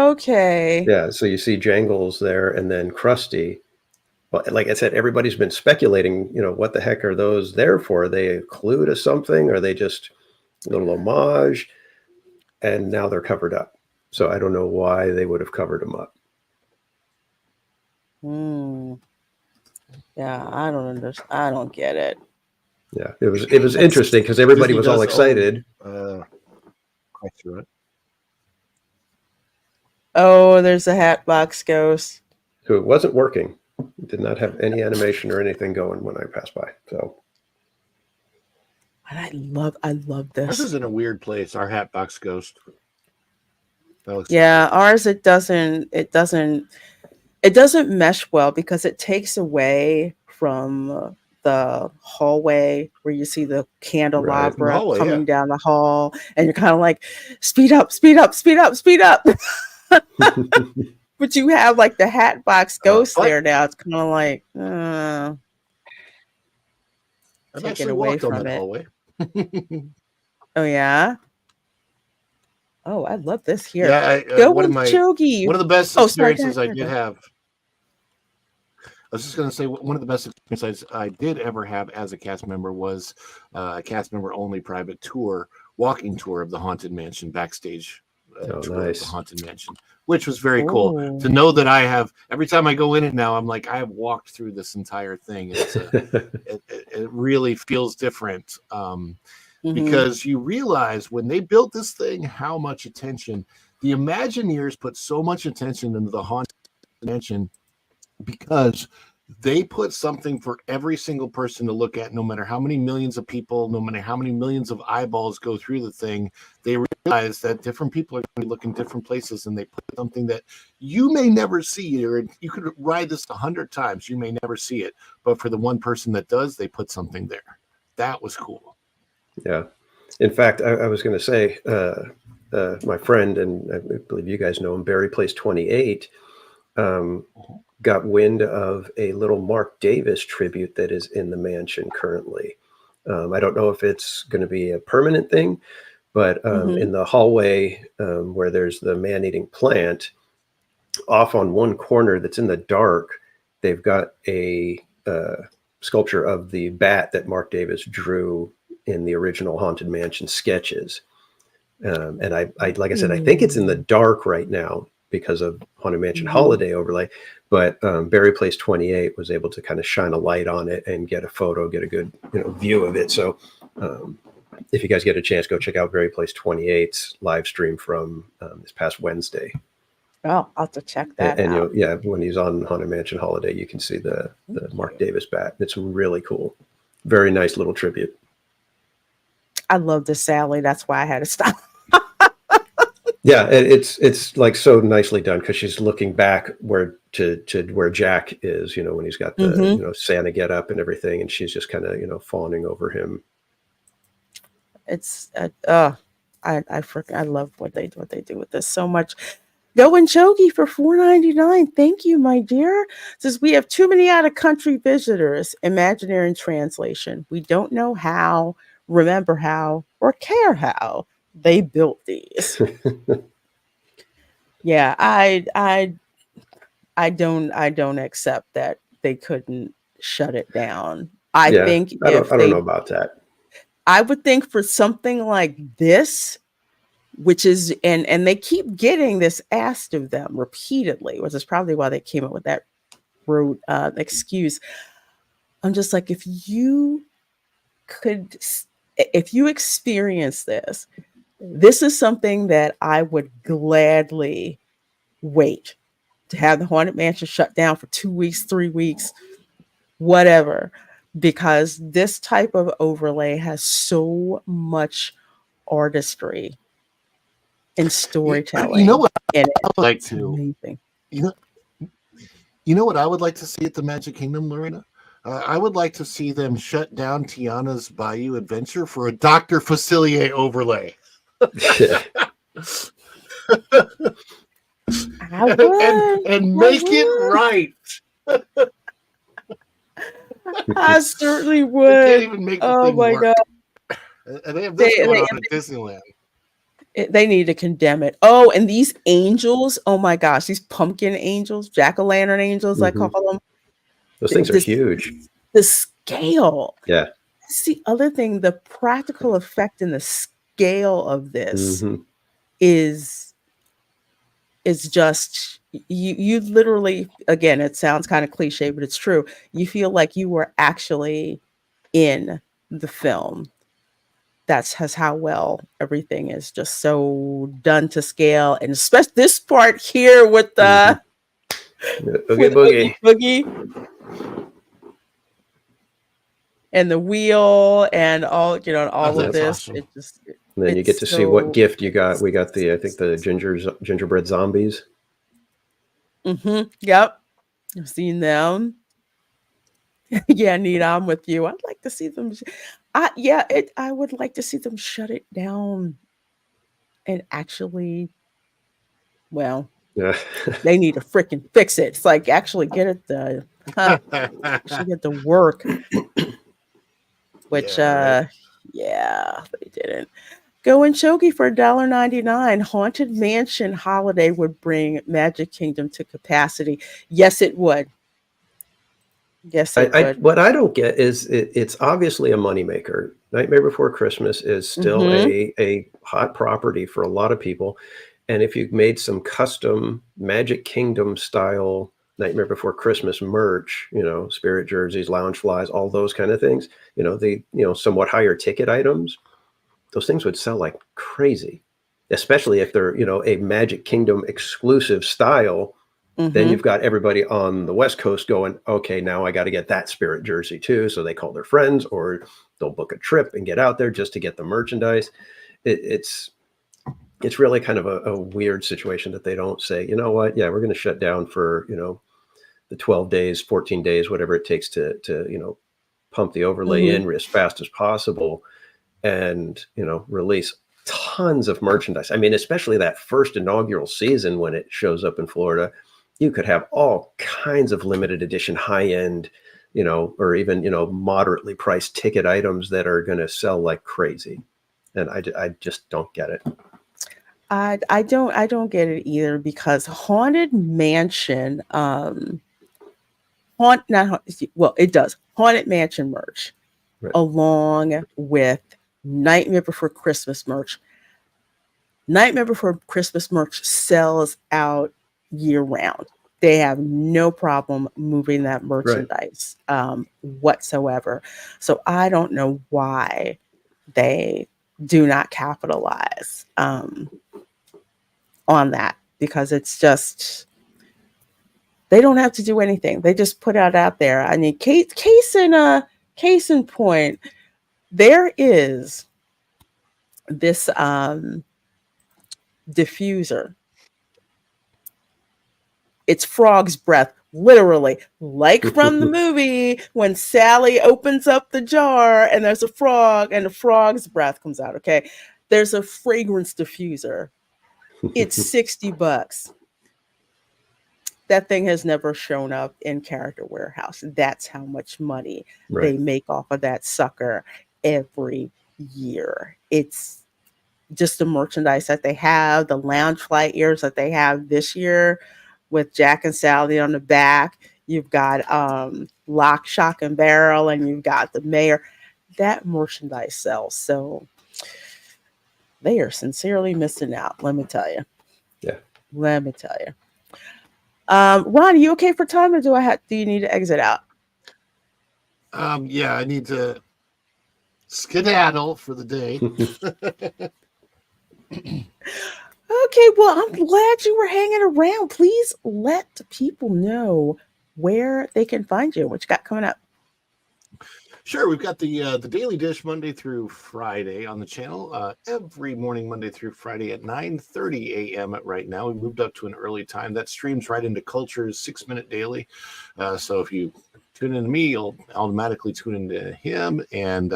Okay. Yeah, so you see Jangles there, and then Krusty. Well, like I said, everybody's been speculating, what the heck are those there for? Are they a clue to something? Are they just a little homage? And now they're covered up. So I don't know why they would have covered them up. Yeah, I don't understand. I don't get it. Yeah, it was interesting because everybody was all excited. Oh, there's a Hatbox Ghost. Who it wasn't working. It did not have any animation or anything going when I passed by. So, and I love this. This is in a weird place. Our Hatbox Ghost. Yeah, ours it doesn't mesh well because it takes away from the hallway where you see the candelabra coming down the hall, and you're kind of like, speed up. But you have like the Hatbox Ghost there now. It's kind of like taking away from it. Hallway. Oh yeah. Oh, I love this here. Yeah, go with Chogi. One of the best experiences I did have. I was just going to say one of the best experiences I did ever have as a cast member was a cast member only private tour, walking tour of the Haunted Mansion backstage tour of nice. the Haunted Mansion, which was very cool to know that I have. Every time I go in it now, I'm like, I have walked through this entire thing. It really feels different because you realize when they built this thing, how much attention the Imagineers put so much attention into the Haunted Mansion because they put something for every single person to look at, no matter how many millions of people, no matter how many millions of eyeballs go through the thing. They realize that different people are going to look in different places, and they put something that you may never see, or you could ride this 100 times, you may never see it, but for the one person that does, they put something there. That was cool. Yeah. In fact, I was going to say, my friend, and I believe you guys know him, Barry Place 28, got wind of a little Mark Davis tribute that is in the mansion currently. I don't know if it's going to be a permanent thing, but in the hallway where there's the man-eating plant, off on one corner that's in the dark, they've got a sculpture of the bat that Mark Davis drew in the original Haunted Mansion sketches. And I like I said, I think it's in the dark right now because of Haunted Mansion holiday overlay, but Barry Place 28 was able to kind of shine a light on it and get a photo, get a good view of it. So if you guys get a chance, go check out Barry Place 28's live stream from this past Wednesday. Oh, I'll have to check that out. And when he's on Haunted Mansion holiday, you can see the Mark Davis bat. It's really cool. Very nice little tribute. I love the Sally. That's why I had to stop. Yeah, it's like so nicely done because she's looking back where Jack is, when he's got the Santa get up and everything, and she's just kind of fawning over him. It's I love what they do with this so much. Go and Chogi for $4.99. Thank you, my dear. Says we have too many out of country visitors. Imaginary in translation. We don't know how, remember how, or care how they built these. Yeah, I don't accept that they couldn't shut it down. I don't know about that. I would think for something like this, which is and they keep getting this asked of them repeatedly, which is probably why they came up with that rote excuse. I'm just like, if you experience this is something that I would gladly wait to have the Haunted Mansion shut down for 2 weeks, 3 weeks, whatever, because this type of overlay has so much artistry and storytelling. You know what I would like it's to? amazing. You know what I would like to see at the Magic Kingdom, Lorena? I would like to see them shut down Tiana's Bayou Adventure for a Dr. Facilier overlay. and make it right. I certainly would. They can't even make the thing work. God! And they have this going on at Disneyland. They need to condemn it. Oh, and these angels! Oh my gosh, these pumpkin angels, jack-o'-lantern angels, I call them. Those things are huge. The scale. Yeah. That's the other thing. The practical effect and the scale of this is just you literally, again, it sounds kind of cliche, but it's true. You feel like you were actually in the film. That's how well everything is just so done to scale, and especially this part here with the boogie and the wheel and all of this. Awesome. It just and then you get to see what gift you got. We got the gingerbread zombies. Yep, I've seen them. Yeah, Nita, I'm with you. I'd like to see them. I would like to see them shut it down and actually, they need to freaking fix it. It's like actually get it actually get the work. Which they didn't. Go and Chogi for $1.99. Haunted Mansion holiday would bring Magic Kingdom to capacity. Yes, it would. Yes, it would. What I don't get is it's obviously a moneymaker. Nightmare Before Christmas is still a hot property for a lot of people. And if you've made some custom Magic Kingdom style Nightmare Before Christmas merch, spirit jerseys, lounge flies, all those kind of things, the somewhat higher ticket items, those things would sell like crazy, especially if they're, a Magic Kingdom exclusive style. Then you've got everybody on the West Coast going, okay, now I got to get that spirit jersey too. So they call their friends, or they'll book a trip and get out there just to get the merchandise. It's really kind of a weird situation that they don't say, you know what? Yeah, we're going to shut down for, the 12 days, 14 days, whatever it takes to pump the overlay in as fast as possible and, release tons of merchandise. I mean, especially that first inaugural season when it shows up in Florida, you could have all kinds of limited edition, high end, or even, moderately priced ticket items that are going to sell like crazy. And I just don't get it. I don't get it either, because Haunted Mansion, it does Haunted Mansion merch, Right. along with Nightmare Before Christmas merch. Nightmare Before Christmas merch sells out year round. They have no problem moving that merchandise whatsoever. So I don't know why they do not capitalize on that, because it's just, they don't have to do anything. They just put it out there. I mean, case in point, there is this diffuser. It's frog's breath, literally, like from the movie when Sally opens up the jar and there's a frog and the frog's breath comes out. Okay, there's a fragrance diffuser. It's $60. That thing has never shown up in Character Warehouse. That's how much money they make off of that sucker every year. It's just the merchandise that they have, the lounge flight ears that they have this year with Jack and Sally on the back. You've got Lock, Shock, and Barrel, and you've got the mayor. That merchandise sells. So they are sincerely missing out, let me tell you. Yeah. Let me tell you. Ron, are you okay for time, or do you need to exit out? Yeah, I need to skedaddle for the day. Okay, well, I'm glad you were hanging around. Please let people know where they can find you, what you got coming up. Sure, we've got the Daily Dish Monday through Friday on the channel. Every morning, Monday through Friday at 9:30 a.m. Right now. We moved up to an early time. That streams right into Culture's 6-Minute Daily. So if you tune into me, you'll automatically tune into him. And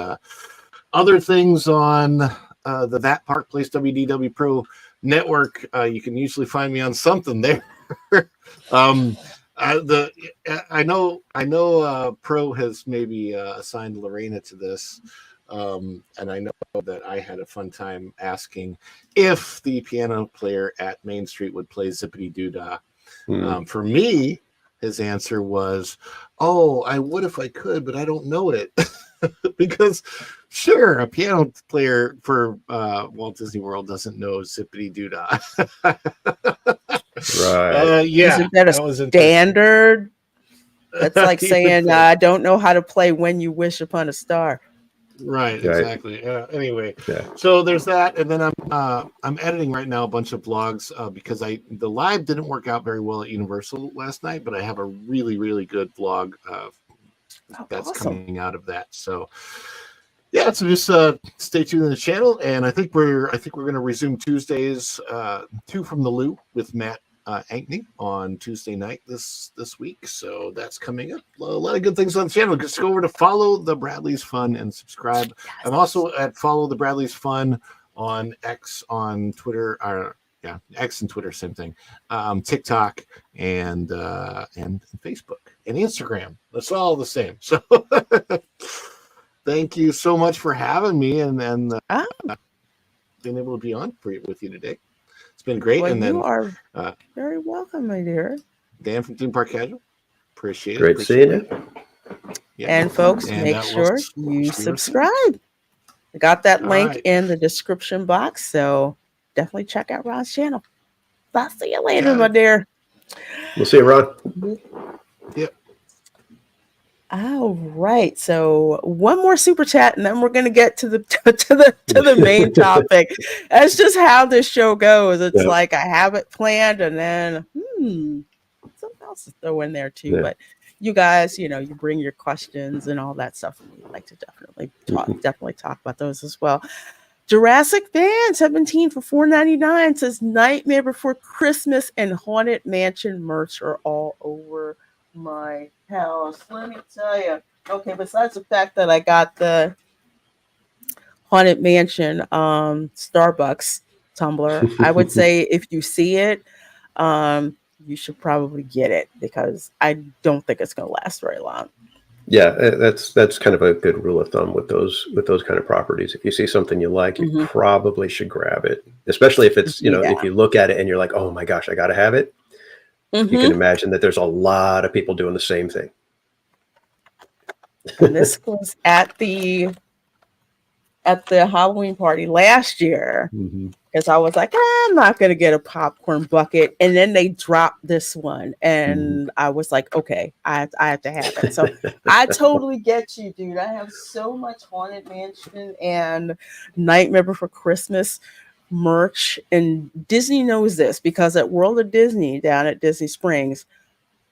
other things on the That Park Place WDW Pro Network, you can usually find me on something there. I know Pro has maybe assigned Lorena to this, and I know that I had a fun time asking if the piano player at Main Street would play Zippity Doo-Dah. For me, his answer was, "Oh, I would if I could, but I don't know it." Because sure, a piano player for Walt Disney World doesn't know Zippity Doo-Dah. Right. Yeah. Isn't that a standard? That's like saying, I don't know how to play When You Wish Upon a Star. Right, exactly. Anyway, so there's that, and then I'm editing right now a bunch of vlogs because the live didn't work out very well at Universal last night, but I have a really, really good vlog that's coming out of that. So yeah, so just stay tuned to the channel, and I think we're going to resume Tuesdays, Two from the Loop with Matt Ankney on Tuesday night this week. So that's coming up. A lot of good things on the channel. Just go over to Follow the Bradley's Fun and subscribe. Yes. I'm also at Follow the Bradley's Fun on X, on Twitter, X and Twitter, same thing. TikTok and Facebook and Instagram. That's all the same. So thank you so much for having me and being able to be on with you today. It's been great. Well, and then you are very welcome, my dear. Dan from Theme Park Casual. Appreciate it. Great seeing you. Yeah. And folks, make sure you subscribe. I got that link in the description box, so definitely check out Ron's channel. I'll see you later, my dear. We'll see you, Ron. Yep. All right. So one more super chat, and then we're gonna get to the to the main topic. That's just how this show goes. It's Yeah. like I have it planned, and then something else to throw in there too. Yeah. But you guys, you bring your questions and all that stuff. And we'd like to definitely talk about those as well. Jurassic Fan 17 for $4.99 says Nightmare Before Christmas and Haunted Mansion merch are all over my house. Let me tell you. Okay, besides the fact that I got the Haunted Mansion Starbucks tumbler, I would say if you see it, you should probably get it because I don't think it's going to last very long. Yeah, that's kind of a good rule of thumb with those kind of properties. If you see something you like, you probably should grab it, especially if it's if you look at it and you're like, oh my gosh, I got to have it. You can imagine that there's a lot of people doing the same thing. And this was at the Halloween party last year because I was like, I'm not going to get a popcorn bucket. And then they dropped this one. And I was like, okay, I have to have it. So I totally get you, dude. I have so much Haunted Mansion and Nightmare Before Christmas merch. And Disney knows this because at World of Disney down at Disney Springs,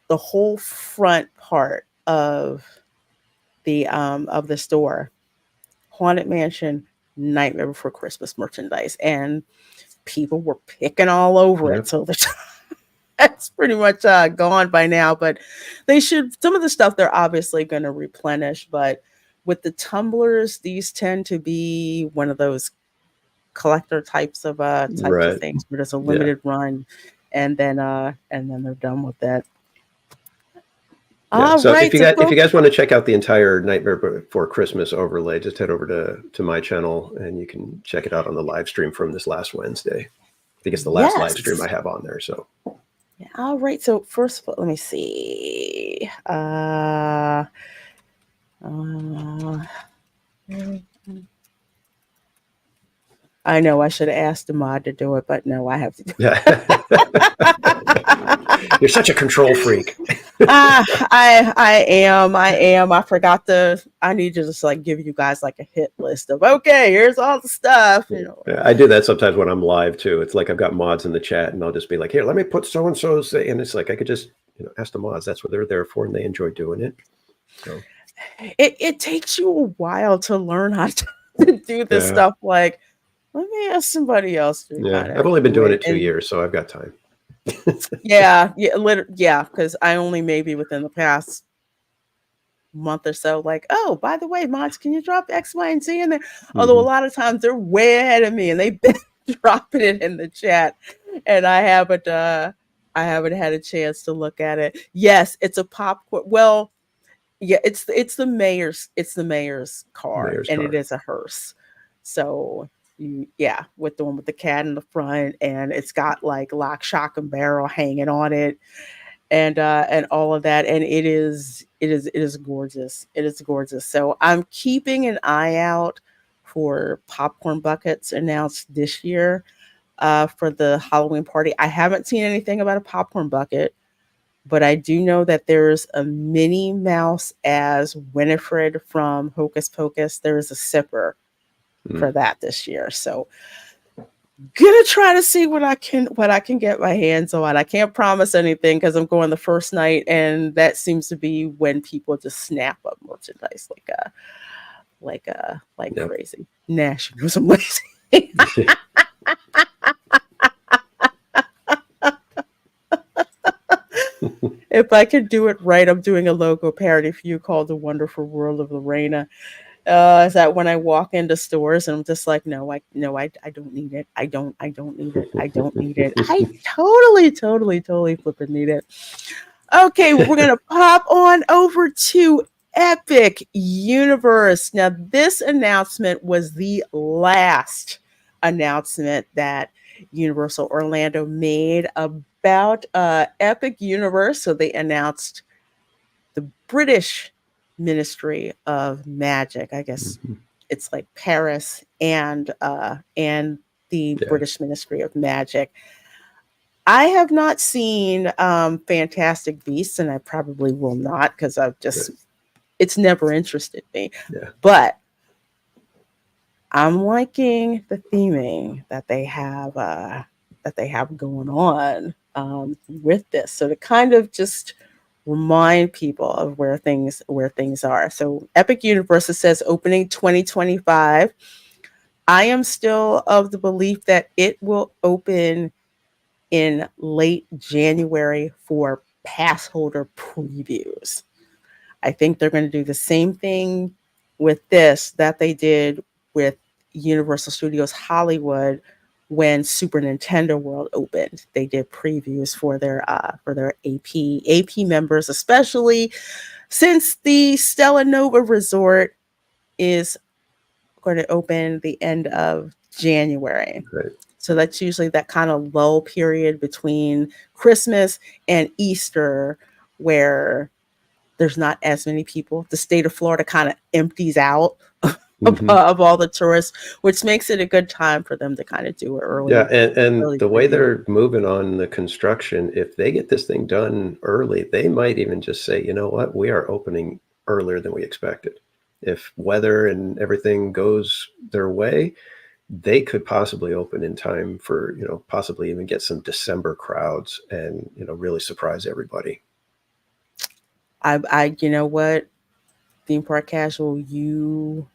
the whole front part of the store, Haunted Mansion, Nightmare Before Christmas merchandise, and people were picking all over it. So that's pretty much gone by now. But they should. Some of the stuff they're obviously going to replenish. But with the tumblers, these tend to be one of those collector types of things where there's a limited run, and then they're done with that. Yeah. So if you guys want to check out the entire Nightmare Before Christmas overlay, just head over to my channel and you can check it out on the live stream from this last Wednesday. I think it's the last live stream I have on there. So yeah. All right. So first of all, let me see. I know I should have asked the mod to do it, but no, I have to do it. You're such a control freak. I am. I forgot I need to just give you guys a hit list of, okay, here's all the stuff. I do that sometimes when I'm live too. It's like I've got mods in the chat and I'll just be like, here, let me put so-and-so's. And it's like, I could just, ask the mods. That's what they're there for. And they enjoy doing it. So it takes you a while to learn how to do this stuff. Let me ask somebody else. I've only been doing it 2 years, so I've got time. Because I only maybe within the past month or so, oh, by the way, mods, can you drop X, Y, and Z in there? Although a lot of times they're way ahead of me and they've been dropping it in the chat, and I haven't had a chance to look at it. Yes, it's a popcorn. Well, yeah, it's the mayor's car, and it is a hearse. So. With the one with the cat in the front, and it's got lock, shock, and barrel hanging on it, and all of that, and it is gorgeous. It is gorgeous. So I'm keeping an eye out for popcorn buckets announced this year for the Halloween party. I haven't seen anything about a popcorn bucket, but I do know that there's a Minnie Mouse as Winifred from Hocus Pocus. There is a sipper for that this year. So gonna try to see what I can get my hands on. I can't promise anything because I'm going the first night, and that seems to be when people just snap up merchandise like crazy. Nationalism lazy. If I could do it right, I'm doing a logo parody for you called The Wonderful World of Reina. Is that when I walk into stores and I'm just like, no, I don't need it. I don't need it. I don't need it. I totally flipping need it. Okay, we're going to pop on over to Epic Universe. Now, this announcement was the last announcement that Universal Orlando made about Epic Universe. So they announced the British Ministry of Magic. I guess it's like Paris and the British Ministry of Magic. I have not seen Fantastic Beasts, and I probably will not because it's never interested me. Yeah. But I'm liking the theming that they have going on with this. So to kind of just remind people of where things are. So Epic Universe says opening 2025. I am still of the belief that it will open in late January for pass holder previews. I think they're going to do the same thing with this that they did with Universal Studios Hollywood when Super Nintendo World opened. They did previews for their AP members, especially since the Stella Nova Resort is going to open the end of January. Right. So that's usually that kind of lull period between Christmas and Easter where there's not as many people. The state of Florida kind of empties out of all the tourists, which makes it a good time for them to kind of do it early. Yeah, and early the way preview. they're moving on the construction, if they get this thing done early, they might even just say, you know what, we are opening earlier than we expected. If weather and everything goes their way, they could possibly open in time for, possibly even get some December crowds and, really surprise everybody. I you know what, Theme Park Casual, you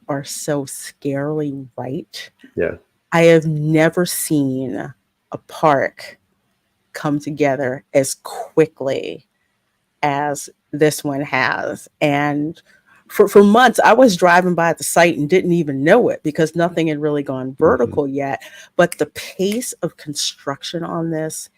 are so scarily right. Yeah. I have never seen a park come together as quickly as this one has. And for months, I was driving by the site and didn't even know it because nothing had really gone vertical yet. But the pace of construction on this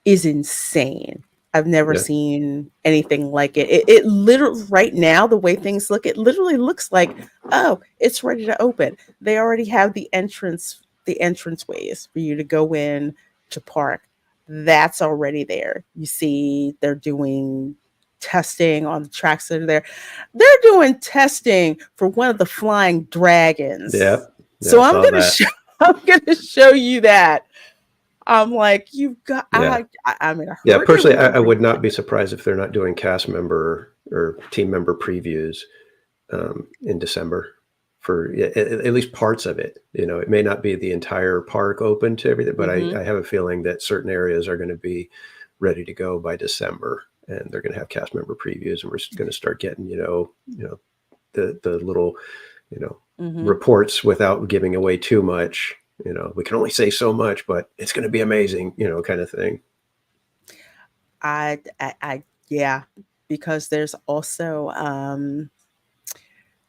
is insane. I've never seen anything like it. It literally, right now, the way things look, it literally looks like, oh, it's ready to open. They already have the entranceways for you to go in to park. That's already there. You see, they're doing testing on the tracks that are there. They're doing testing for one of the flying dragons. Yeah. So I'm gonna show you that. I'm like, you've got. Yeah. I'm in a hurry. Yeah, personally, I would not be surprised if they're not doing cast member or team member previews in December for at least parts of it. It may not be the entire park open to everything, but I have a feeling that certain areas are going to be ready to go by December, and they're going to have cast member previews, and we're going to start getting, the little, reports without giving away too much. We can only say so much, but it's going to be amazing, kind of thing. Yeah, because there's also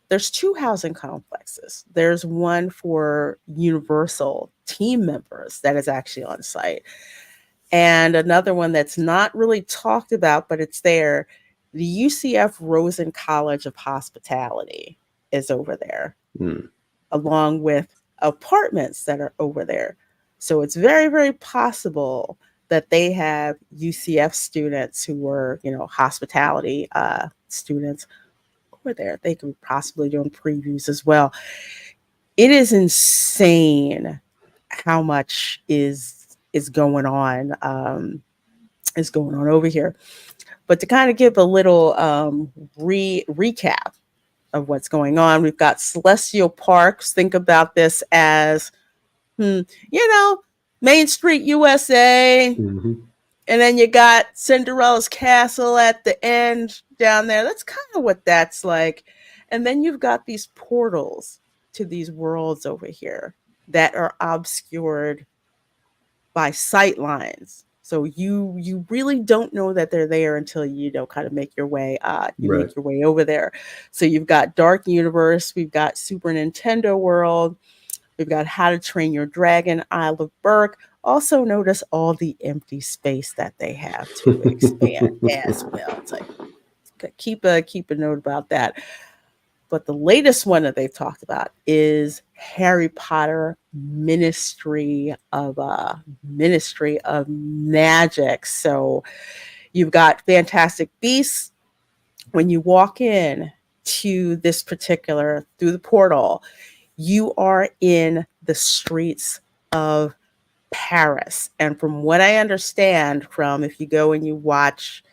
there's two housing complexes. There's one for Universal team members that is actually on site, and another one that's not really talked about, but it's there. The UCF Rosen College of Hospitality is over there, along with apartments that are over there. So it's very, very possible that they have UCF students who were, hospitality students over there. They could possibly doing previews as well. It is insane how much is going on over here. But to kind of give a little recap of what's going on, we've got Celestial Parks. Think about this as, Main Street USA. And then you got Cinderella's Castle at the end down there. That's kind of what that's like. And then you've got these portals to these worlds over here that are obscured by sight lines. So you really don't know that they're there until you kind of make your way make your way over there. So you've got Dark Universe, we've got Super Nintendo World, we've got How to Train Your Dragon, Isle of Berk. Also notice all the empty space that they have to expand as well. It's like keep a note about that. But the latest one that they've talked about is Harry Potter Ministry of Magic. So you've got Fantastic Beasts. When you walk in to this particular, through the portal, you are in the streets of Paris. And from what I understand, from if you go and you watch,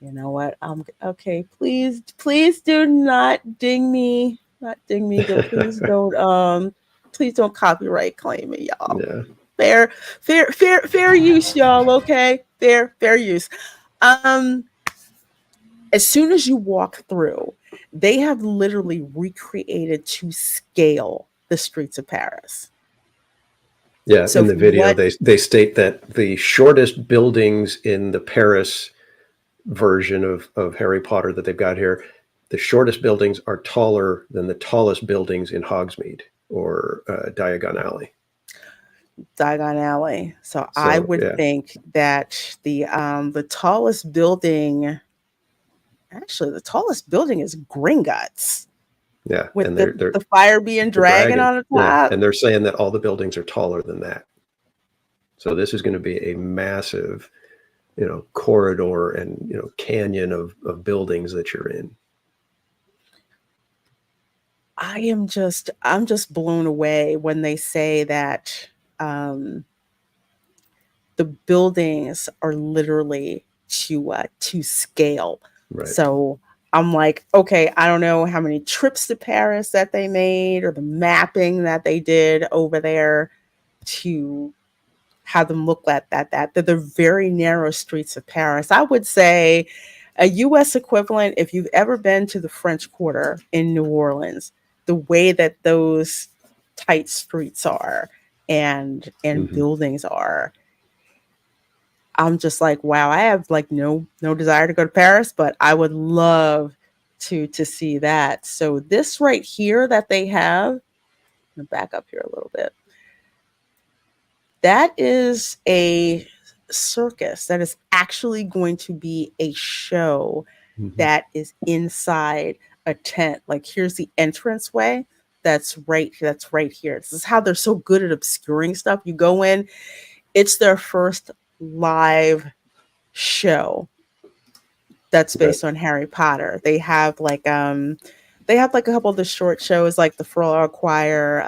you know what? Okay. Please do not ding me. Not ding me. Please don't copyright claim me, y'all. Yeah. Fair use, y'all. Okay. Fair use. As soon as you walk through, they have literally recreated to scale the streets of Paris. Yeah, So in the video, they state that the shortest buildings in the Paris version of Harry Potter that they've got here, the shortest buildings are taller than the tallest buildings in Hogsmeade or Diagon Alley. Diagon Alley. So I would think that the tallest building, actually, the tallest building is Gringotts. Yeah, with and the fire being dragon on the top. Yeah, and they're saying that all the buildings are taller than that. So this is going to be a massive, corridor and canyon of buildings that you're in. I'm just blown away when they say that the buildings are literally to scale. Right. So I'm like, okay, I don't know how many trips to Paris that they made or the mapping that they did over there to have them look like that. They're the very narrow streets of Paris. I would say a U.S. equivalent, if you've ever been to the French Quarter in New Orleans, the way that those tight streets are and buildings are, I'm just like, wow, I have like no desire to go to Paris, but I would love to see that. So this right here that they have, I'm gonna back up here a little bit. That is a circus. That is actually going to be a show that is inside a tent. Like here's the entranceway. That's right here. This is how they're so good at obscuring stuff. You go in, it's their first live show that's based on Harry Potter. They have like a couple of the short shows like the Frog Choir,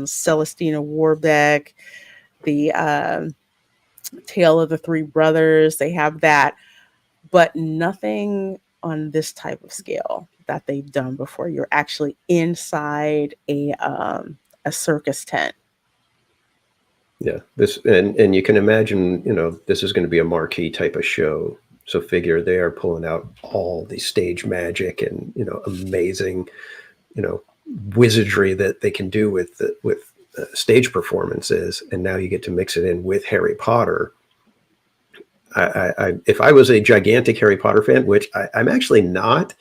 Celestina Warbeck, the Tale of the Three Brothers. They have that, but nothing on this type of scale that they've done before. You're actually inside a circus tent. Yeah, this and you can imagine, this is going to be a marquee type of show. So figure they are pulling out all the stage magic and amazing, wizardry that they can do with stage performances, and now you get to mix it in with Harry Potter. If I was a gigantic Harry Potter fan, which I'm actually not,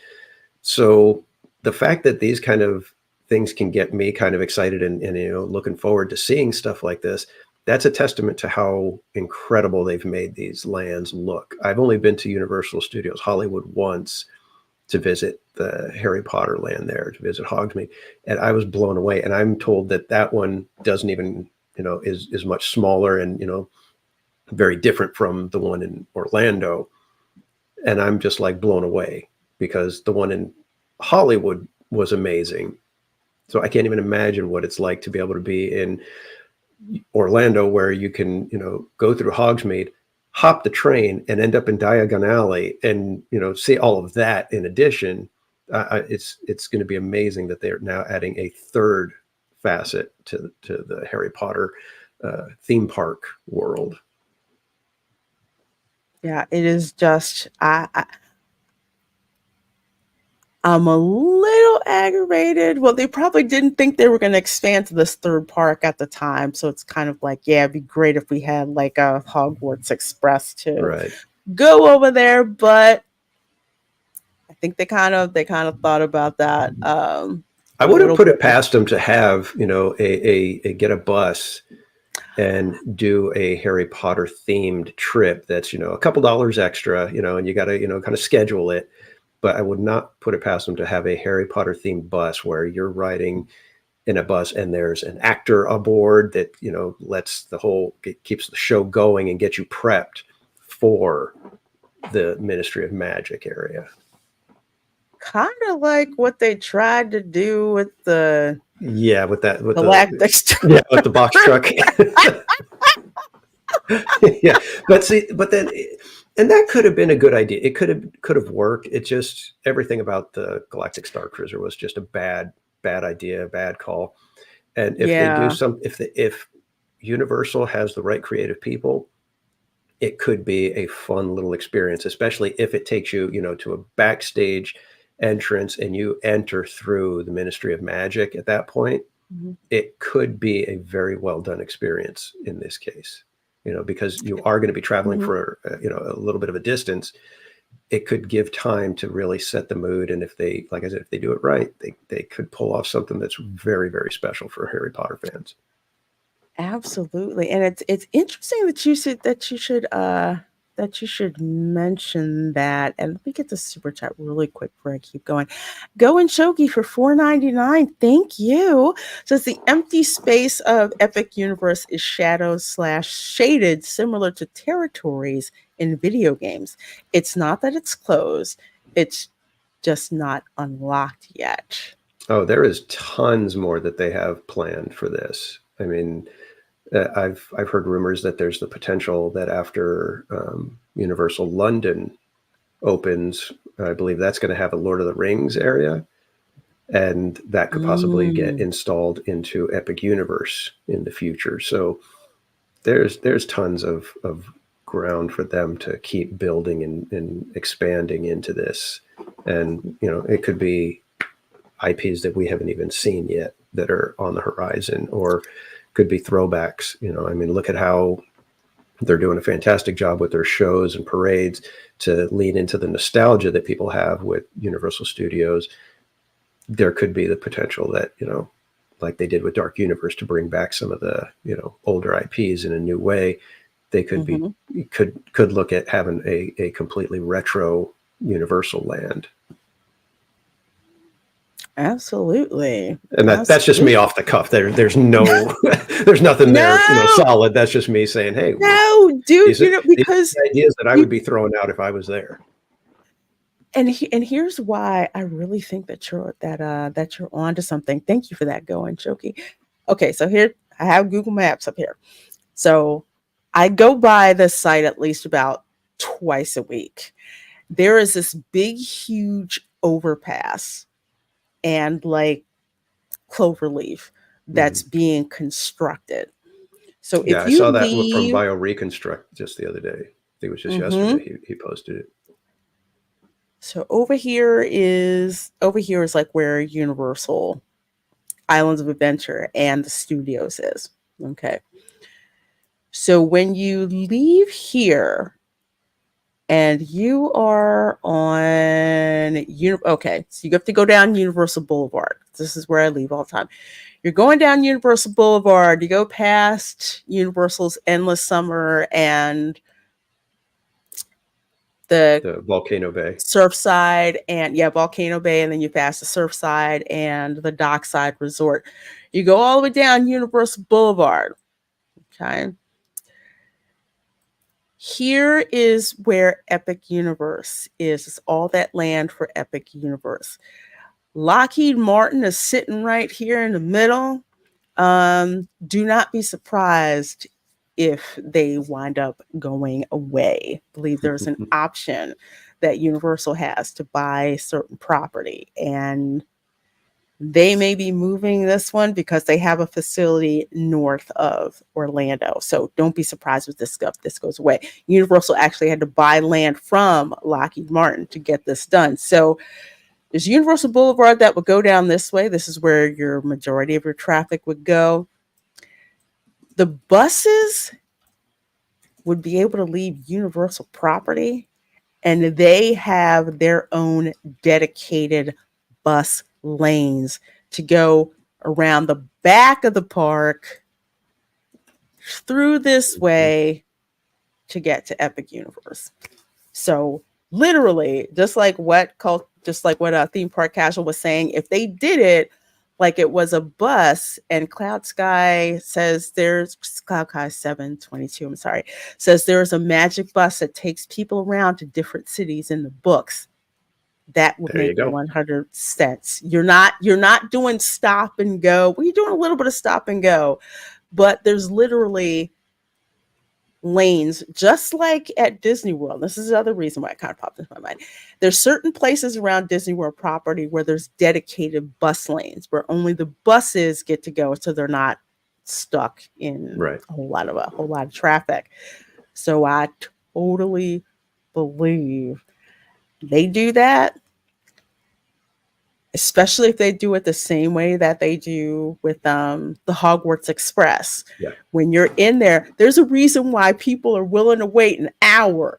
so the fact that these kind of things can get me kind of excited and looking forward to seeing stuff like this, that's a testament to how incredible they've made these lands look. I've only been to Universal Studios Hollywood once to visit the Harry Potter land there, to visit Hogsmeade, and I was blown away. And I'm told that one doesn't even, is much smaller and, very different from the one in Orlando. And I'm just like blown away because the one in Hollywood was amazing. So I can't even imagine what it's like to be able to be in Orlando, where you can, go through Hogsmeade, hop the train, and end up in Diagon Alley, and see all of that. In addition, it's going to be amazing that they're now adding a third facet to the Harry Potter theme park world. Yeah, it is just I'm a little aggravated. Well, they probably didn't think they were going to expand to this third park at the time. So it's kind of like, yeah, it'd be great if we had like a Hogwarts Express to go over there. But I think they kind of thought about that. I wouldn't put it past them to have, a get a bus and do a Harry Potter themed trip. That's, a couple dollars extra, and you got to, kind of schedule it. But I would not put it past them to have a Harry Potter themed bus where you're riding in a bus and there's an actor aboard that, keeps the show going and gets you prepped for the Ministry of Magic area. Kind of like what they tried to do with the with Galactic with the box truck. Yeah, but then, and that could have been a good idea. It could have worked. It just everything about the Galactic Star Cruiser was just a bad idea, bad call. And if they do Yeah. if Universal has the right creative people, it could be a fun little experience, especially if it takes you, to a backstage entrance and you enter through the Ministry of Magic at that point. Mhm. It could be a very well done experience in this case, because you are going to be traveling Mhm. for, a little bit of a distance. It could give time to really set the mood. And if they, like I said, if they do it right, they could pull off something that's very, very special for Harry Potter fans. Absolutely, and it's interesting that you should mention that. And let me get the super chat really quick before I keep going. Go and Shogi for $4.99. Thank you. Says the empty space of Epic Universe is shadowed/shaded, similar to territories in video games. It's not that it's closed; it's just not unlocked yet. Oh, there is tons more that they have planned for this. I mean, I've heard rumors that there's the potential that after Universal London opens, I believe that's going to have a Lord of the Rings area, and that could possibly get installed into Epic Universe in the future. So there's tons of ground for them to keep building and expanding into this, and it could be IPs that we haven't even seen yet that are on the horizon, or could be throwbacks. I mean, look at how they're doing a fantastic job with their shows and parades to lean into the nostalgia that people have with Universal Studios. There could be the potential that, like they did with Dark Universe, to bring back some of the, older IPs in a new way. They could be, could look at having a completely retro Universal land. Absolutely. And that's just me off the cuff. There's no, there's nothing there, solid. That's just me saying, hey, no, dude, these because are ideas that I would be throwing out if I was there. And here's why I really think that you're onto something. Thank you for that, going Choki. Okay, so here I have Google Maps up here. So I go by this site at least about twice a week. There is this big, huge overpass and like cloverleaf that's being constructed. So Yeah, if I you saw that leave, from Bio Reconstruct just the other day. I think it was just yesterday he posted it. So over here is like where Universal Islands of Adventure and the studios is. Okay. So when you leave here and you are on okay, so you have to go down Universal Boulevard. This is where I leave all the time. You're going down Universal Boulevard, you go past Universal's Endless Summer and the Volcano Bay, Surfside, and Volcano Bay, and then you pass the Surfside and the Dockside Resort. You go all the way down Universal Boulevard. Okay. Here is where Epic Universe is. It's all that land for Epic Universe. Lockheed Martin is sitting right here in the middle. Do not be surprised if they wind up going away. I believe there's an option that Universal has to buy certain property, and they may be moving this one because they have a facility north of Orlando. So don't be surprised with this stuff. This goes away. Universal actually had to buy land from Lockheed Martin to get this done. So there's Universal Boulevard that would go down this way. This is where your majority of your traffic would go. The buses would be able to leave Universal property, and they have their own dedicated bus lanes to go around the back of the park through this way to get to Epic Universe. So literally, just like what Theme Park Casual was saying, if they did it like it was a bus, and Cloud Sky 722, I'm sorry, says there's a magic bus that takes people around to different cities in the books. That would make 100 cents. You're not doing stop and go. Well, you're doing a little bit of stop and go, but there's literally lanes, just like at Disney World. This is the other reason why it kind of popped into my mind. There's certain places around Disney World property where there's dedicated bus lanes where only the buses get to go, so they're not stuck in Right. a whole lot of traffic. So I totally believe they do that, especially if they do it the same way that they do with the Hogwarts Express. Yeah. When you're in there, there's a reason why people are willing to wait an hour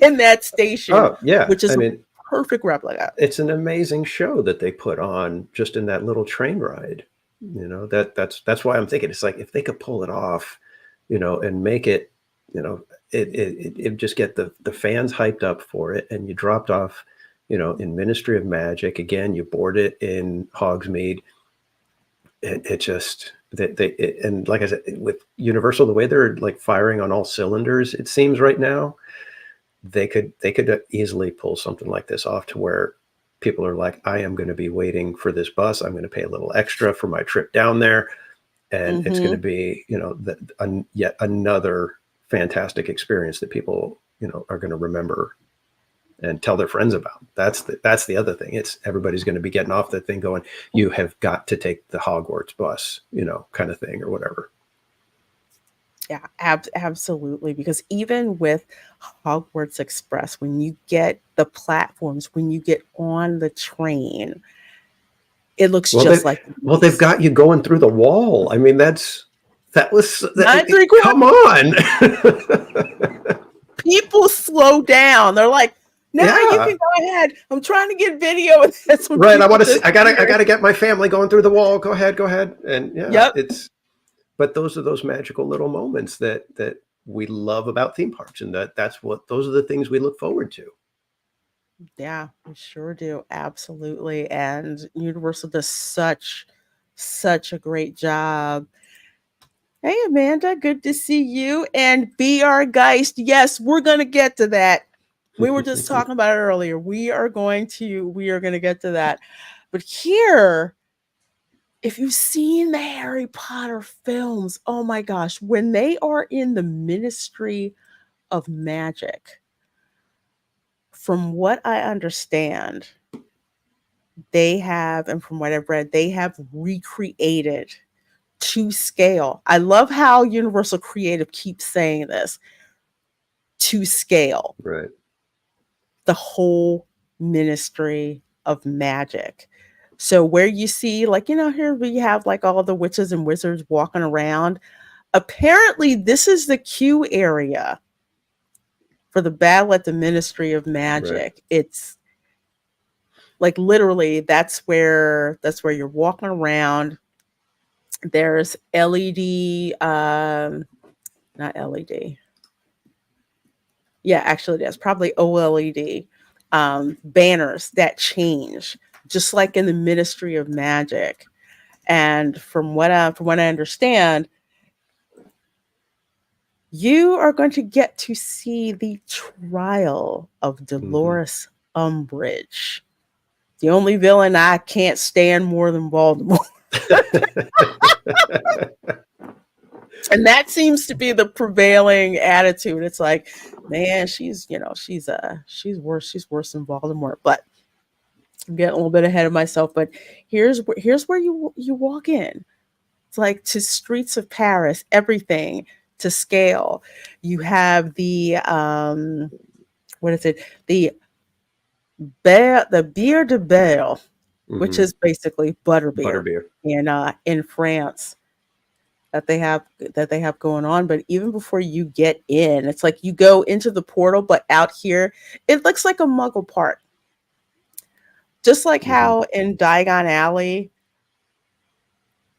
in that station, Oh, yeah. which is I mean, a perfect replica. it's an amazing show that they put on just in that little train ride. You know, that's why I'm thinking it's like if they could pull it off, you know, and make it, you know, it just get the fans hyped up for it, and you dropped off, you know, in Ministry of Magic again, you board it in Hogsmeade. It just and like I said, with Universal, the way they're like firing on all cylinders, it seems right now, they could easily pull something like this off to where people are like, I am going to be waiting for this bus. I'm going to pay a little extra for my trip down there, and it's going to be, you know, yet another fantastic experience that people, you know, are going to remember and tell their friends about. That's the other thing. It's everybody's going to be getting off that thing going, you have got to take the Hogwarts bus, you know, kind of thing or whatever. Yeah, absolutely. Because even with Hogwarts Express, when you get the platforms, when you get on the train, it looks just like they've got you going through the wall. I mean, come on. People slow down. They're like, no, you can go ahead. I'm trying to get video of this. Right. I want to see. I gotta get my family going through the wall. Go ahead. And yeah, but those are those magical little moments that we love about theme parks, and those are the things we look forward to. Yeah, we sure do. Absolutely. And Universal does such a great job. Hey, Amanda, good to see you. And BR Geist, yes, we're going to get to that. We were just talking about it earlier. We are going to get to that. But here, if you've seen the Harry Potter films, oh my gosh, when they are in the Ministry of Magic, from what I understand, they have, and from what I've read, they have recreated to scale. I love how Universal Creative keeps saying this, to scale. Right. The whole Ministry of Magic. So where you see, like, you know, here we have like all the witches and wizards walking around. Apparently, this is the queue area for the battle at the Ministry of Magic. Right. It's like literally that's where you're walking around. There's LED, not LED. Yeah, actually, there's probably OLED banners that change, just like in the Ministry of Magic. And from what I understand, you are going to get to see the trial of Dolores Umbridge, the only villain I can't stand more than Voldemort. And that seems to be the prevailing attitude. It's like, man, she's worse than Voldemort. But I'm getting a little bit ahead of myself. But here's where you walk in. It's like to streets of Paris, everything to scale. You have the what is it? The Bière de Belle, which is basically butterbeer in France. That they have going on. But even before you get in, it's like you go into the portal, but out here it looks like a Muggle park, just like how in Diagon Alley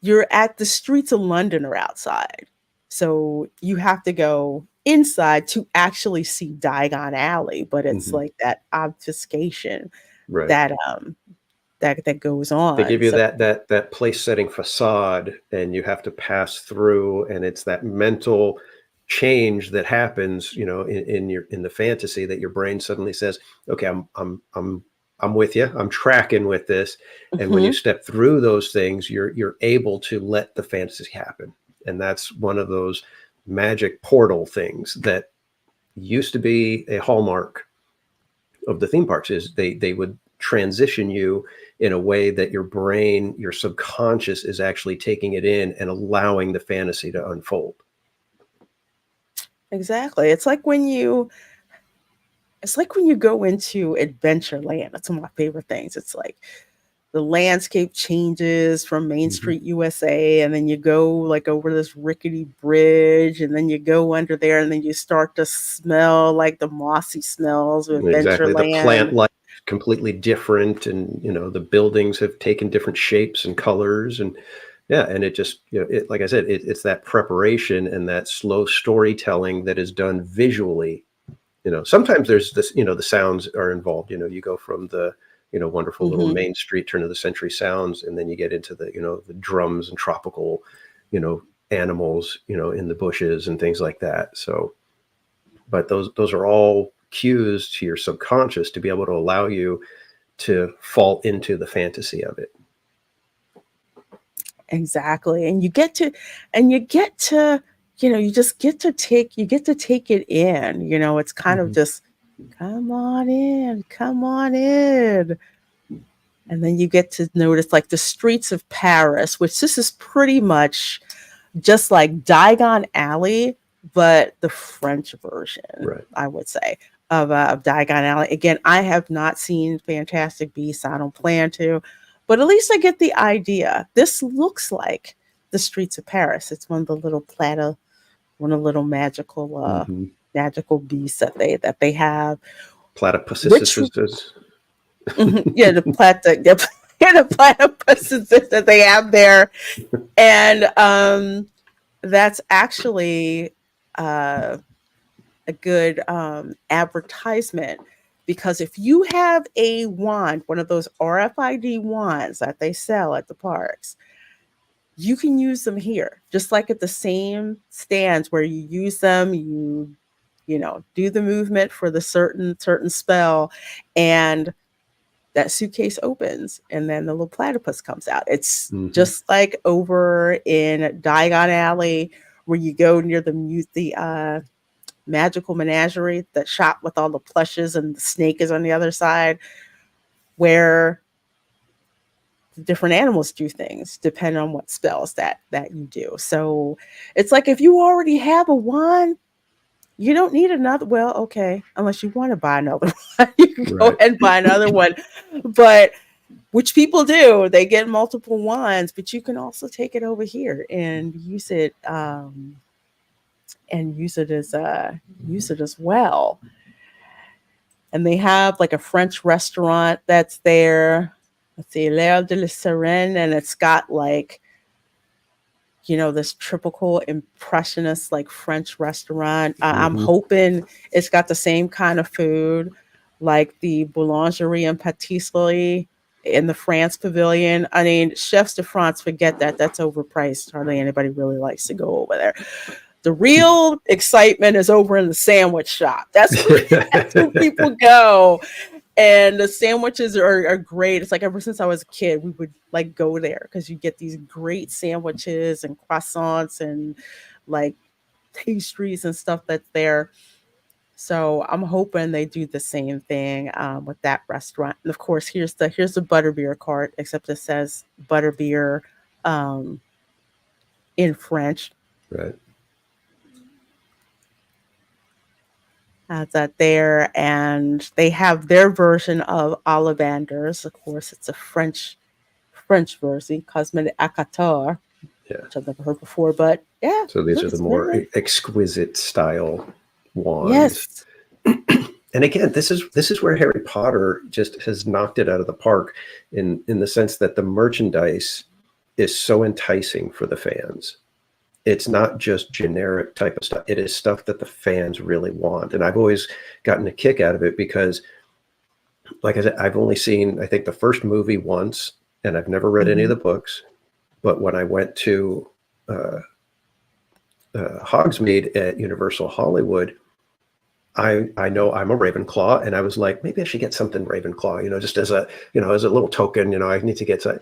you're at the streets of London or outside, so you have to go inside to actually see Diagon Alley. But it's like that obfuscation, right, that goes on. They give you that place setting facade, and you have to pass through, and it's that mental change that happens, you know, in the fantasy, that your brain suddenly says, okay, I'm with you, I'm tracking with this. And when you step through those things, you're able to let the fantasy happen. And that's one of those magic portal things that used to be a hallmark of the theme parks. Is they would transition you in a way that your brain, your subconscious, is actually taking it in and allowing the fantasy to unfold. Exactly. It's like when you go into Adventureland. That's one of my favorite things. It's like the landscape changes from Main Street USA, and then you go like over this rickety bridge, and then you go under there, and then you start to smell like the mossy smells of Exactly. The plant Adventureland. life is completely different, and the buildings have taken different shapes and colors, and yeah, and it just like I said, it's that preparation and that slow storytelling that is done visually. Sometimes there's this, the sounds are involved. You go from the wonderful little Mhm. Main Street turn of the century sounds, and then you get into the drums and tropical animals in the bushes and things like that. So, but those are all cues to your subconscious to be able to allow you to fall into the fantasy of it. Exactly. And you get to, you just get to take it in. It's kind of just, come on in, come on in. And then you get to notice like the streets of Paris, which this is pretty much just like Diagon Alley, but the French version, Right. I would say, of Diagon Alley. Again, I have not seen Fantastic Beasts. I don't plan to, but at least I get the idea. This looks like the streets of Paris. It's one of the little magical beasts that they have. Platypuses. Yeah, the platypuses that they have there, and that's actually a good advertisement, because if you have a wand, one of those RFID wands that they sell at the parks, you can use them here, just like at the same stands where you use them. You do the movement for the certain spell, and that suitcase opens, and then the little platypus comes out. It's just like over in Diagon Alley, where you go near the magical menagerie, that shop with all the plushes, and the snake is on the other side, where the different animals do things depending on what spells that you do. So it's like, if you already have a wand, you don't need another. Well, okay, unless you want to buy another one, you can go ahead and buy another one. But which people do, they get multiple wands, but you can also take it over here and use it as well. And they have like a French restaurant that's there. Let's see, L'Air de la Sereine, and it's got like, this typical impressionist like French restaurant. I'm hoping it's got the same kind of food like the boulangerie and patisserie in the France pavilion. I mean, Chefs de France, forget that. That's overpriced. Hardly anybody really likes to go over there. The real excitement is over in the sandwich shop. That's where people go. And the sandwiches are great. It's like, ever since I was a kid, we would like go there because you get these great sandwiches and croissants and like pastries and stuff that's there. So I'm hoping they do the same thing with that restaurant. And of course, here's the butterbeer cart, except it says butterbeer in French. Right. Has that there, and they have their version of Ollivanders. Of course, it's a French version, Cosmetic Acatar, which I've never heard before. But yeah, so these are the more exquisite style wands. Yes. And again, this is where Harry Potter just has knocked it out of the park in the sense that the merchandise is so enticing for the fans. It's not just generic type of stuff. It is stuff that the fans really want. And I've always gotten a kick out of it because, like I said, I've only seen, I think, the first movie once, and I've never read any of the books. But when I went to Hogsmeade at Universal Hollywood, I know I'm a Ravenclaw, and I was like, maybe I should get something Ravenclaw, just as a little token, I need to get some.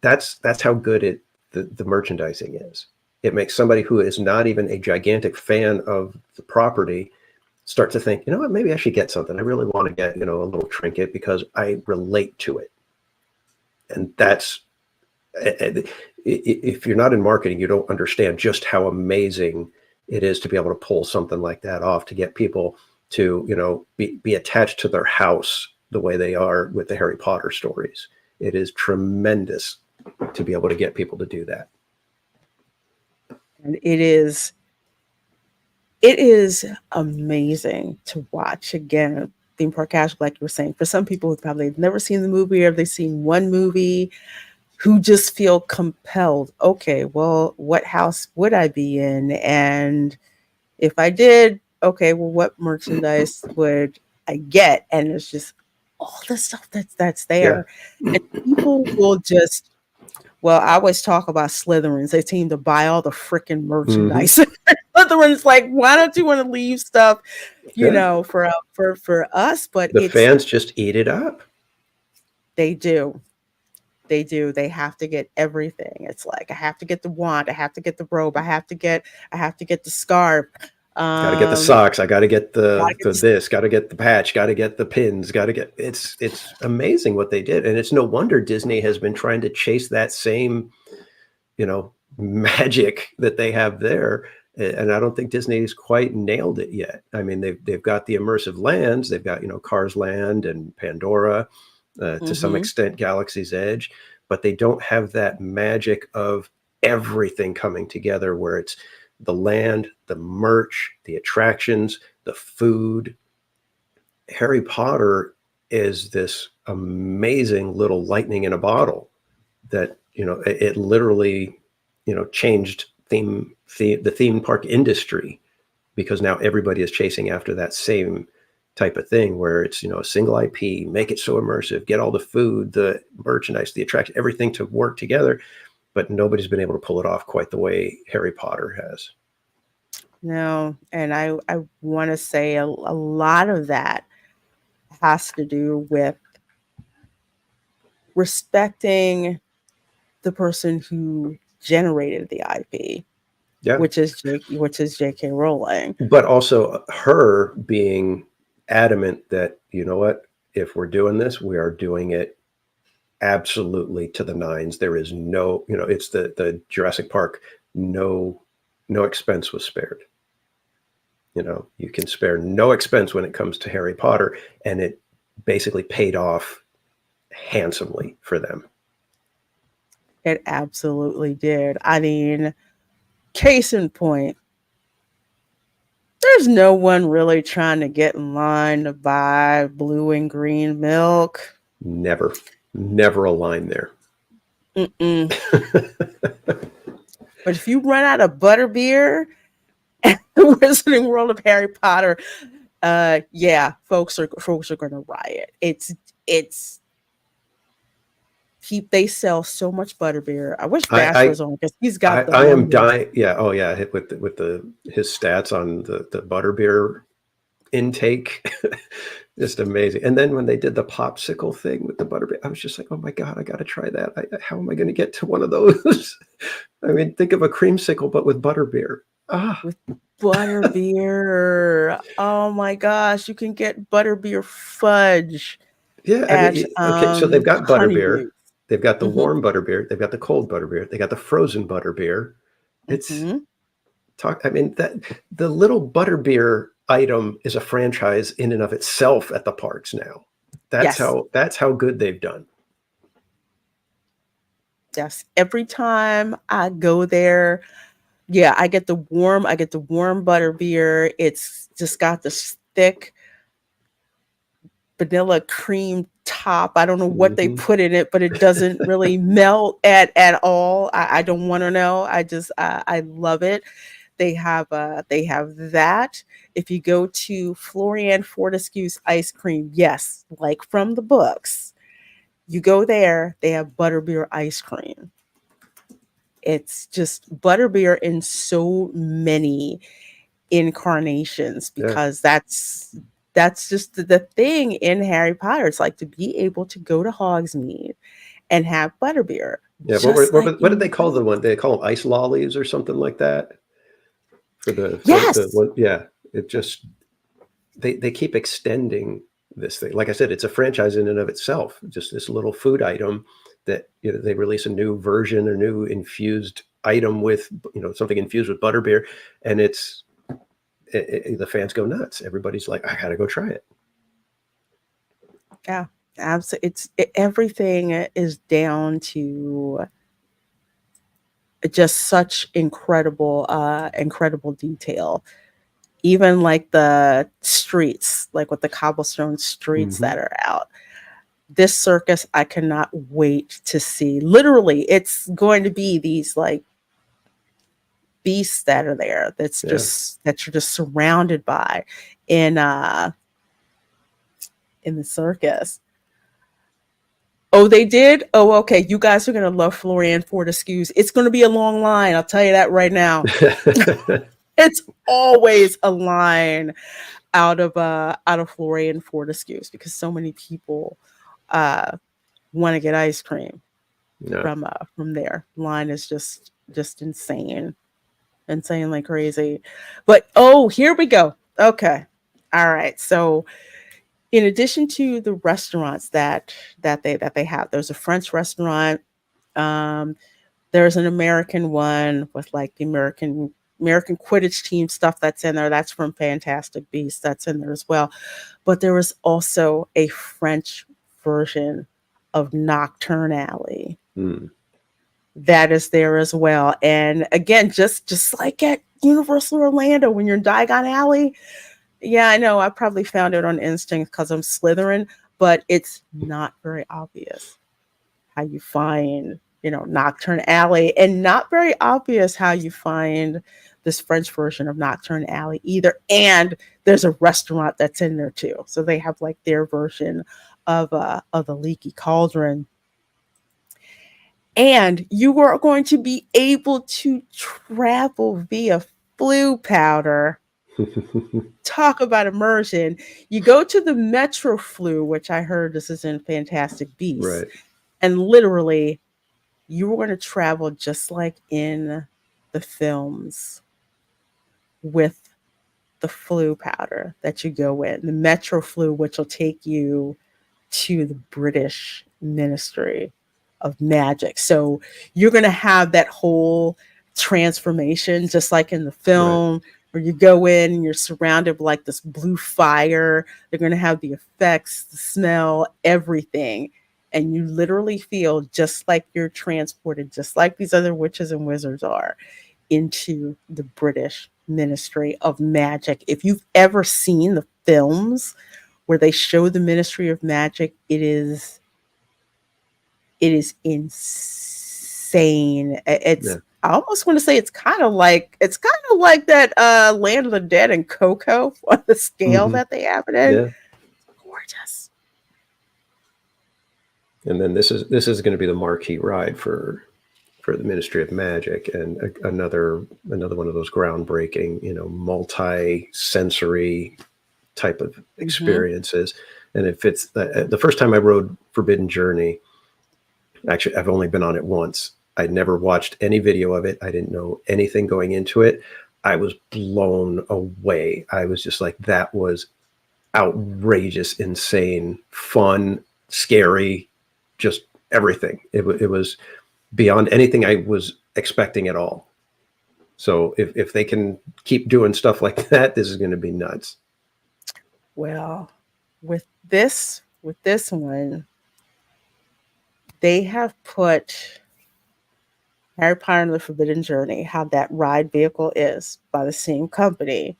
That's how good the merchandising is. It makes somebody who is not even a gigantic fan of the property start to think, you know what, maybe I should get something. I really want to get, you know, a little trinket because I relate to it. And that's, if you're not in marketing, you don't understand just how amazing it is to be able to pull something like that off, to get people to, you know, be attached to their house the way they are with the Harry Potter stories. It is tremendous to be able to get people to do that. And it is amazing to watch. Again, theme park casual, like you were saying, for some people who probably have never seen the movie, or they've seen one movie, who just feel compelled. Okay, well, what house would I be in? And if I did, okay, well, what merchandise would I get? And it's just all the stuff that's there. Yeah. And people will just, well, I always talk about Slytherins. They seem to buy all the freaking merchandise. Mm-hmm. Slytherins, like, why don't you want to leave stuff, you know, for us? But the fans just eat it up. They do. They do. They have to get everything. It's like, I have to get the wand. I have to get the robe. I have to get the scarf. Got to get the socks. I got to get this. Got to get the patch. Got to get the pins. Got to get. It's amazing what they did, and it's no wonder Disney has been trying to chase that same, you know, magic that they have there. And I don't think Disney's quite nailed it yet. I mean, they've got the immersive lands. They've got, you know, Cars Land and Pandora, to some extent, Galaxy's Edge, but they don't have that magic of everything coming together, where it's the land, the merch, the attractions, the food. Harry Potter is this amazing little lightning in a bottle that, you know, it literally, you know, changed the theme park industry, because now everybody is chasing after that same type of thing, where it's, you know, a single IP, make it so immersive, get all the food, the merchandise, the attraction, everything to work together. But nobody's been able to pull it off quite the way Harry Potter has. No, and I want to say a lot of that has to do with respecting the person who generated the IP, which is J.K. Rowling. But also her being adamant that, you know what, if we're doing this, we are doing it absolutely to the nines. There is no, you know, it's the Jurassic Park, no expense was spared. You know, you can spare no expense when it comes to Harry Potter, and it basically paid off handsomely for them. It absolutely did. I mean, case in point, there's no one really trying to get in line to buy blue and green milk. Never a line there. But if you run out of butterbeer and the Wizarding World of Harry Potter, folks are going to riot. They sell so much butterbeer. I wish Bash was on, because he's got. I am dying. Yeah. Oh yeah. With his stats on the butterbeer intake, just amazing. And then when they did the popsicle thing with the butterbeer, I was just like, oh my God, I got to try that. How am I going to get to one of those? I mean, think of a creamsicle, but with butterbeer. With butterbeer. Oh my gosh, you can get butterbeer fudge. Yeah. Okay. So they've got butterbeer. They've got the warm butterbeer. They've got the cold butterbeer. They got the frozen butterbeer. It's I mean, that the little butterbeer item is a franchise in and of itself at the parks now. That's how good they've done. Yes. Every time I go there, I get the warm butterbeer. It's just got this thick vanilla cream top. I don't know what they put in it, but it doesn't really melt at all. I don't want to know. I love it. They have that. If you go to Florian Fortescue's ice cream, yes, like from the books, you go there, they have butterbeer ice cream. It's just butterbeer in so many incarnations, because that's just the thing in Harry Potter. It's like to be able to go to Hogsmeade and have butterbeer. Yeah, just like what did in they call the movies. one? They call them ice lollies or something like that for the Yes. one. Yeah, it just they keep extending this thing. Like I said, it's a franchise in and of itself. Just this little food item that they release a new version, a new infused item with something infused with butterbeer, and the fans go nuts. Everybody's like, I gotta go try it. Yeah, absolutely. Everything is down to just such incredible detail. Even like the streets, like with the cobblestone streets Hmm. that are out. This circus, I cannot wait to see. Literally, it's going to be these like beasts that are there. Yeah. That you're just surrounded by in in the circus. Oh, they did? Oh, okay. You guys are gonna love Florian Fortescue's. It's gonna be a long line. I'll tell you that right now. It's always a line out of Florian Fortescue's because so many people uh want to get ice cream Yeah. from there. Line is just insane. Insane like crazy. But oh, here we go. Okay. All right. So in addition to the restaurants that they have, there's a French restaurant. Um, there's an American one with like the American Quidditch team stuff that's in there. That's from Fantastic Beasts. That's in there as well. But there was also a French version of Nocturne Alley Mm. that is there as well. And again, just like at Universal Orlando when you're in Diagon Alley, yeah, I know. I probably found it on instinct because I'm Slytherin, but it's not very obvious how you find, Nocturne Alley, and not very obvious how you find this French version of Nocturne Alley either. And there's a restaurant that's in there too, so they have like their version of the Leaky Cauldron. And you are going to be able to travel via flu powder. Talk about immersion. You go to the Metro Flu, which I heard this is in Fantastic Beasts, Right. and literally you are going to travel just like in the films with the flu powder that you go in. The Metro Flu, which will take you to the British Ministry of Magic. So you're going to have that whole transformation, just like in the Right. film, where you go in and you're surrounded by like this blue fire. They're going to have the effects, the smell, everything. And you literally feel just like you're transported, just like these other witches and wizards are, into the British Ministry of Magic. If you've ever seen the films where they show the Ministry of Magic, it is insane. It's Yeah. I almost want to say it's kind of like that Land of the Dead and Coco on the scale Hmm. that they have it in. Yeah. Gorgeous. And then this is going to be the marquee ride for the Ministry of Magic, and another one of those groundbreaking, multi-sensory type of Mm-hmm. experiences. And if it's the first time I rode Forbidden Journey, actually I've only been on it once. I'd never watched any video of it. I didn't know anything going into it. I was blown away. I was just like, that was outrageous, insane, fun, scary, just everything. It was beyond anything I was expecting at all. So if they can keep doing stuff like that, this is going to be nuts. Well, with this one, they have put Harry Potter and the Forbidden Journey, how that ride vehicle is by the same company.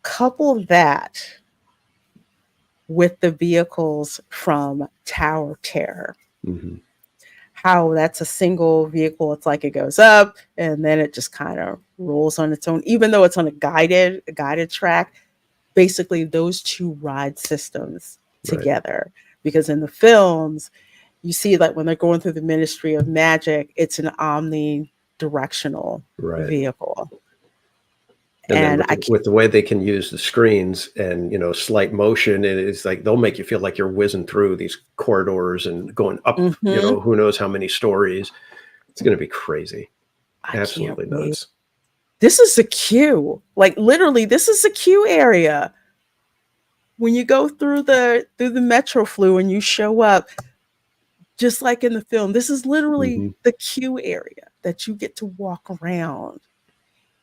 Couple that with the vehicles from Tower Terror. Mm-hmm. How that's a single vehicle. It's like it goes up and then it just kind of rolls on its own, even though it's on a guided track. Basically, those two ride systems Right. together. Because in the films, you see like when they're going through the Ministry of Magic, it's an omnidirectional Right. vehicle. And then with the way they can use the screens and, you know, slight motion, it's like they'll make you feel like you're whizzing through these corridors and going up, you know, who knows how many stories. It's going to be crazy. Absolutely nuts. This is the queue. Like literally, this is the queue area. When you go through the metro flu and you show up, just like in the film, this is literally the queue area that you get to walk around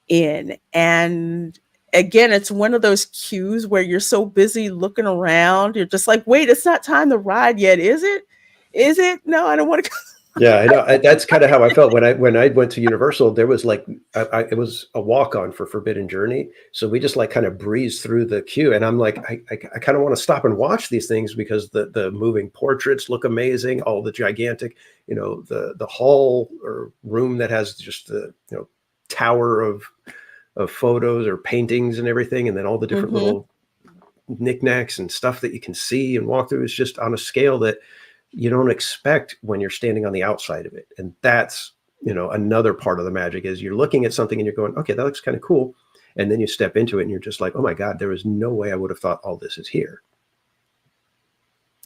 in. And again, it's one of those queues where you're so busy looking around, you're just like, wait, it's not time to ride yet, is it? Is it? No, I don't want to go. Yeah, I know. That's kind of how I felt when I went to Universal. There was like it was a walk on for Forbidden Journey, so we just like kind of breezed through the queue, and I'm like, I kind of want to stop and watch these things because the moving portraits look amazing, all the gigantic, you know, the hall or room that has just the, you know, tower of photos or paintings and everything, and then all the different little knickknacks and stuff that you can see and walk through is just on a scale that you don't expect when you're standing on the outside of it. And that's, you know, another part of the magic is you're looking at something and you're going, okay, that looks kind of cool. And then you step into it and you're just like, oh my God, there was no way I would have thought all this is here.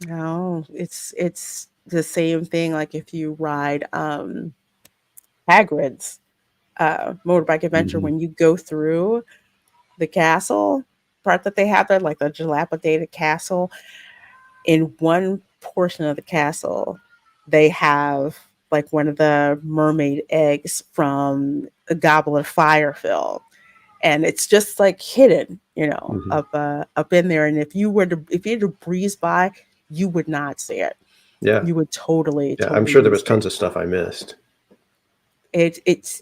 No, it's the same thing. Like if you ride Hagrid's motorbike adventure, when you go through the castle part that they have there, like the dilapidated castle, in one portion of the castle, they have like one of the mermaid eggs from the Goblet of Fire film. And it's just like hidden, you know, up in there. And if you had to breeze by, you would not see it. Yeah. You would totally I'm sure there was tons of stuff I missed. It's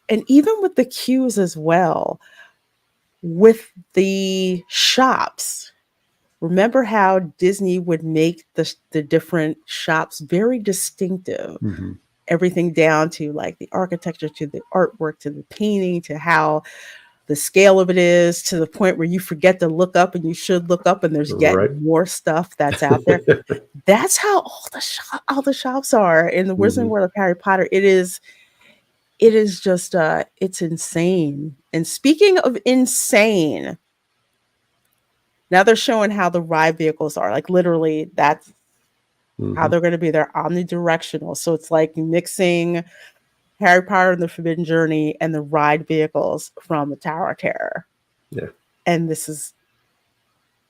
and even with the queues as well, with the shops. Remember how Disney would make the different shops very distinctive? Everything down to like the architecture, to the artwork, to the painting, to how the scale of it is, to the point where you forget to look up and you should look up and there's yet more stuff that's out there. That's how all the shops are in the Wizarding World of Harry Potter. It is just it's insane. And speaking of insane, now they're showing how the ride vehicles are. Like literally, that's how they're going to be. They're omnidirectional. So it's like mixing Harry Potter and the Forbidden Journey and the ride vehicles from the Tower of Terror. Yeah. And this is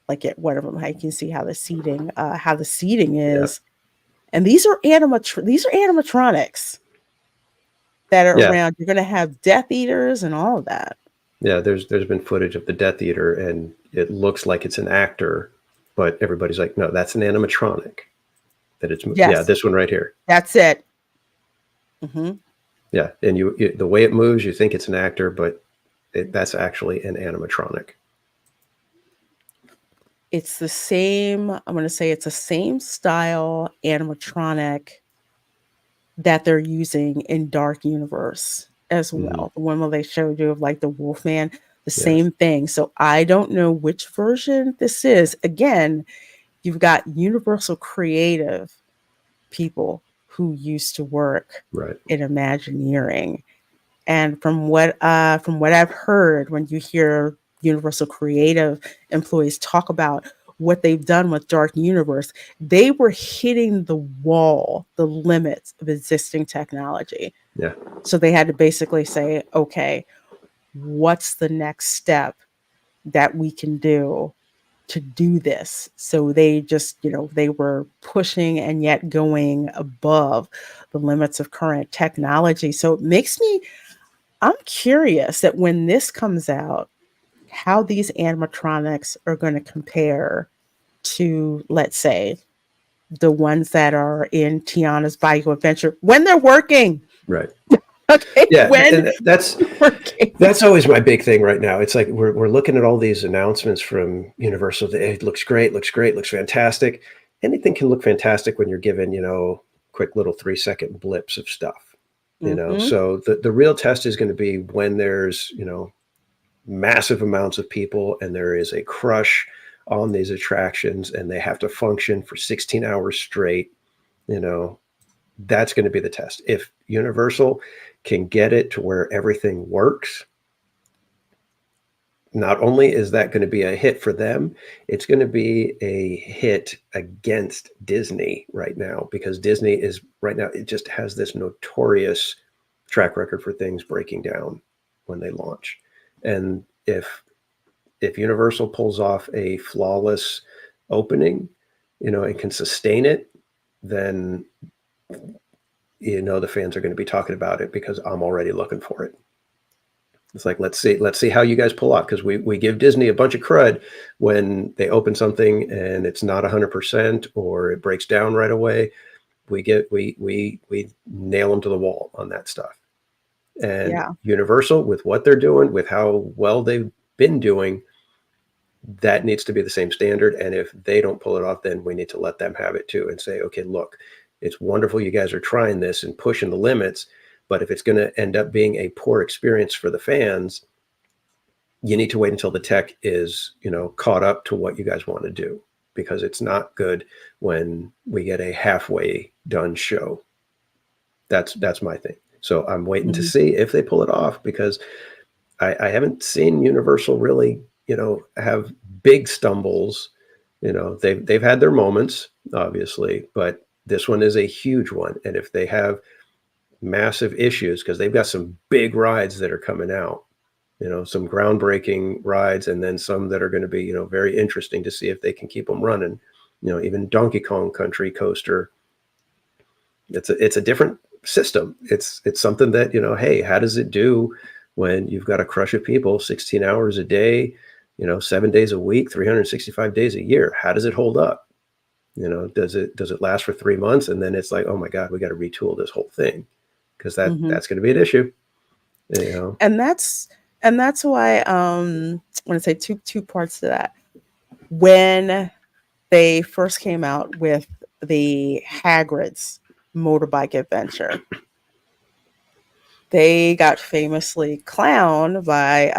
like at one of them. You can see how the seating is. And these are animatronics that are around. You're going to have Death Eaters and all of that. Yeah, there's been footage of the Death Eater, and it looks like it's an actor, but everybody's like, no, that's an animatronic. That it's this one right here. That's it. Yeah, and you the way it moves, you think it's an actor, but that's actually an animatronic. It's the same. I'm going to say it's the same style animatronic that they're using in Dark Universe as well. The one where they showed you of like the Wolfman, the same thing. So I don't know which version this is. Again, you've got Universal creative people who used to work in Imagineering. And from what I've heard, when you hear Universal creative employees talk about what they've done with Dark Universe, they were hitting the wall, the limits of existing technology. Yeah. So they had to basically say, okay, what's the next step that we can do to do this? So they just, they were pushing and yet going above the limits of current technology. So it makes I'm curious that when this comes out, how these animatronics are going to compare to, let's say, the ones that are in Tiana's Bayou Adventure when they're working. Right. Okay. Yeah, and that's always my big thing right now. It's like we're looking at all these announcements from Universal. It looks great, looks fantastic. Anything can look fantastic when you're given, quick little 3-second blips of stuff. So the real test is going to be when there's, massive amounts of people and there is a crush on these attractions and they have to function for 16 hours straight. that's going to be the test. If Universal can get it to where everything works, not only is that going to be a hit for them, it's going to be a hit against Disney right now, because Disney is right now, it just has this notorious track record for things breaking down when they launch. And if Universal pulls off a flawless opening, and can sustain it, then the fans are going to be talking about it, because I'm already looking for it. It's like, let's see how you guys pull off, because we give Disney a bunch of crud when they open something and it's not 100% or it breaks down right away. We nail them to the wall on that stuff. And Universal, with what they're doing, with how well they've been doing, that needs to be the same standard. And if they don't pull it off, then we need to let them have it too, and say, okay, look, it's wonderful you guys are trying this and pushing the limits, but if it's going to end up being a poor experience for the fans, you need to wait until the tech is, caught up to what you guys want to do, because it's not good when we get a halfway done show. That's my thing. So I'm waiting to see if they pull it off, because I haven't seen Universal really, have big stumbles. They've had their moments, obviously, but this one is a huge one. And if they have massive issues, because they've got some big rides that are coming out, some groundbreaking rides, and then some that are going to be, very interesting to see if they can keep them running. Even Donkey Kong Country Coaster, it's a different system. It's something that, hey, how does it do when you've got a crush of people 16 hours a day, 7 days a week, 365 days a year? How does it hold up? Does it last for 3 months, and then it's like, oh my God, we got to retool this whole thing, because that's going to be an issue. And that's why I want to say two parts to that. When they first came out with the Hagrid's motorbike adventure, they got famously clowned by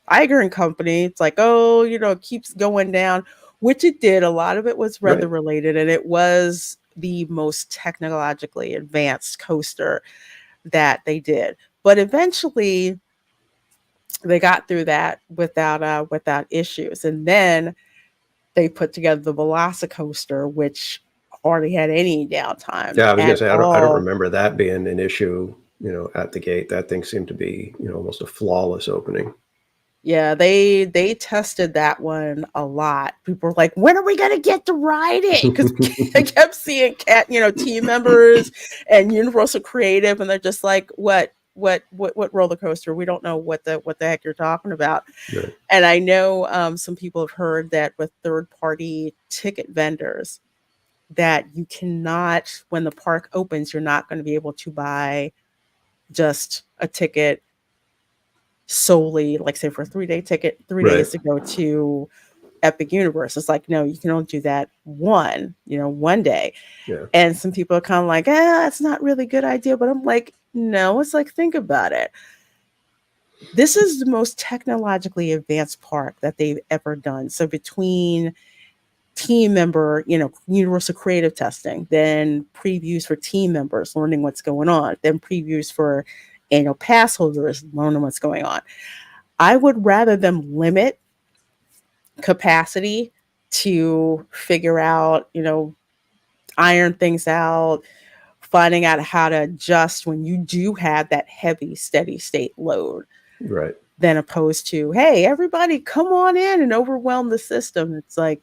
Iger and Company. It's like, oh, it keeps going down, which it did. A lot of it was weather related, and it was the most technologically advanced coaster that they did. But eventually they got through that without issues. And then they put together the Velocicoaster, which hardly had any downtime. Yeah, I was going to say, I don't remember that being an issue, at the gate. That thing seemed to be, almost a flawless opening. Yeah, they tested that one a lot. People were like, when are we going to get to ride it? Because I kept seeing team members and Universal Creative, and they're just like, what roller coaster? We don't know what the heck you're talking about. Right. And I know some people have heard that with third-party ticket vendors, that you cannot, when the park opens, you're not going to be able to buy just a ticket solely, like say for a 3-day ticket, 3 days to go to Epic Universe. It's like, no, you can only do that one day. Yeah. And some people are kind of like, that's not really a good idea. But I'm like, no, it's like, think about it. This is the most technologically advanced park that they've ever done. So between team member, Universal Creative testing, then previews for team members learning what's going on, then previews for annual pass holders learning what's going on. I would rather them limit capacity to figure out, iron things out, finding out how to adjust when you do have that heavy steady state load, right? Than opposed to, hey, everybody come on in and overwhelm the system. It's like,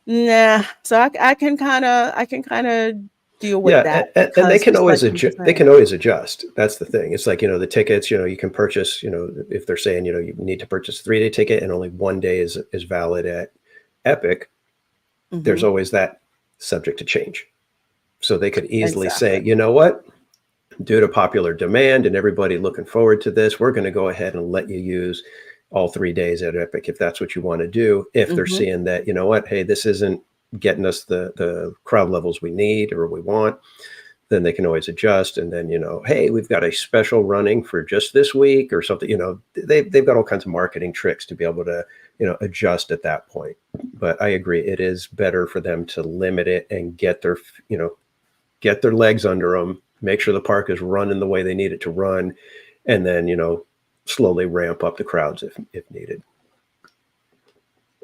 nah. So I can kind of deal with that. And they can always adjust. They can always adjust. That's the thing. It's like, the tickets, you can purchase, if they're saying, you need to purchase a 3-day ticket and only 1 day is valid at Epic, there's always that subject to change. So they could easily say, you know what, due to popular demand and everybody looking forward to this, we're going to go ahead and let you use all 3 days at Epic if that's what you want to do. If they're seeing that, hey, this isn't getting us the crowd levels we need or we want, then they can always adjust. And then, hey, we've got a special running for just this week or something. They've got all kinds of marketing tricks to be able to, adjust at that point. But I agree, it is better for them to limit it and get their get their legs under them, make sure the park is running the way they need it to run, and then, slowly ramp up the crowds if needed.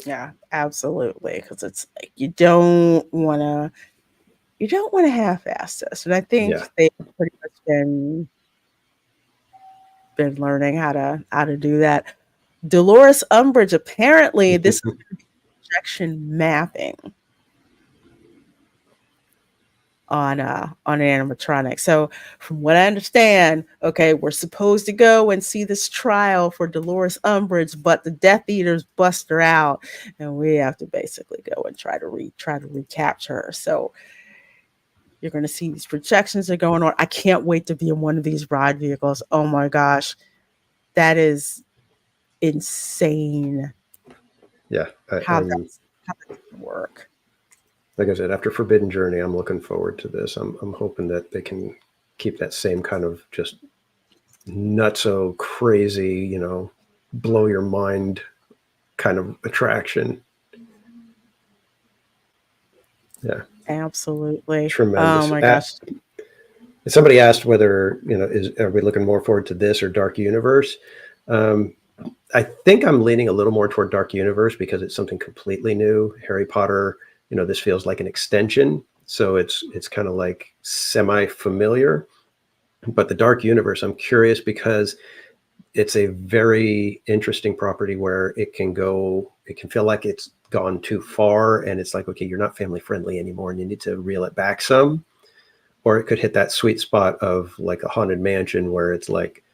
Yeah, absolutely. Because it's like you don't want to half-ass this, and I think Yeah. they've pretty much been learning how to do that. Dolores Umbridge, apparently, this is projection mapping on an animatronic. So from what I understand, okay, we're supposed to go and see this trial for Dolores Umbridge, but the Death Eaters bust her out, and we have to basically go and try to recapture her. So you're going to see these projections are going on. I can't wait to be in one of these ride vehicles. Oh my gosh, that is insane. Yeah, How that's going to work. Like I said, after Forbidden Journey, I'm looking forward to this. I'm hoping that they can keep that same kind of just nutso crazy, blow your mind kind of attraction. Yeah, absolutely tremendous. Oh my gosh. Somebody asked whether are we looking more forward to this or Dark Universe? I think I'm leaning a little more toward Dark Universe because it's something completely new. Harry Potter, this feels like an extension, so it's kind of like semi-familiar. But the Dark Universe, I'm curious because it's a very interesting property where it can feel like it's gone too far, and it's like, okay, you're not family friendly anymore, and you need to reel it back some. Or it could hit that sweet spot of like a Haunted Mansion where it's like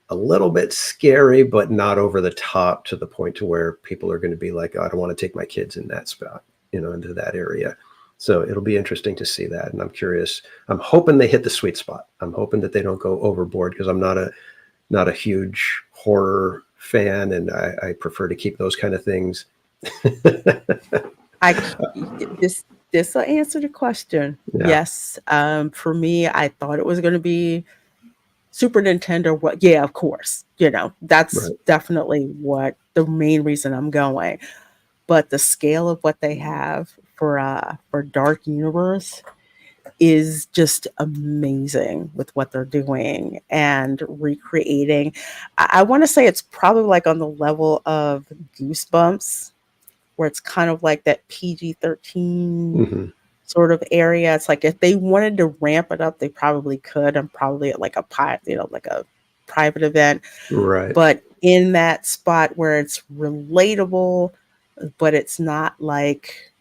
a little bit scary, but not over the top to the point to where people are going to be like, oh, I don't want to take my kids in that spot, into that area. So it'll be interesting to see that. And I'm curious. I'm hoping they hit the sweet spot. I'm hoping that they don't go overboard because I'm not a huge horror fan, and I prefer to keep those kind of things. This will answer the question. Yeah. Yes. For me, I thought it was going to be Super Nintendo. Yeah, of course. That's right. Definitely what the main reason I'm going. But the scale of what they have for Dark Universe is just amazing with what they're doing and recreating. I want to say it's probably like on the level of Goosebumps, where it's kind of like that PG-13 sort of area. It's like if they wanted to ramp it up, they probably could. I'm probably at like a private event. Right. But in that spot where it's relatable, but it's not like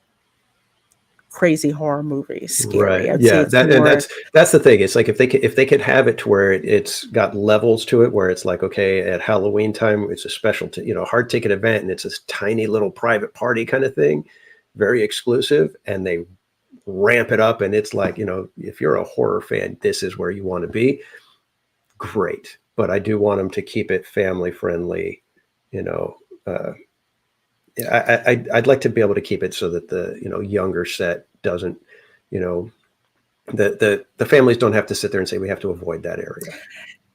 crazy horror movies scary. Right. Yeah. That's the thing. It's like if they could have it to where it's got levels to it, where it's like, okay, at Halloween time, it's a special, hard ticket event, and it's this tiny little private party kind of thing, very exclusive, and they ramp it up, and it's like, if you're a horror fan, this is where you want to be. Great. But I do want them to keep it family friendly. I'd like to be able to keep it so that the younger set doesn't, the families don't have to sit there and say we have to avoid that area.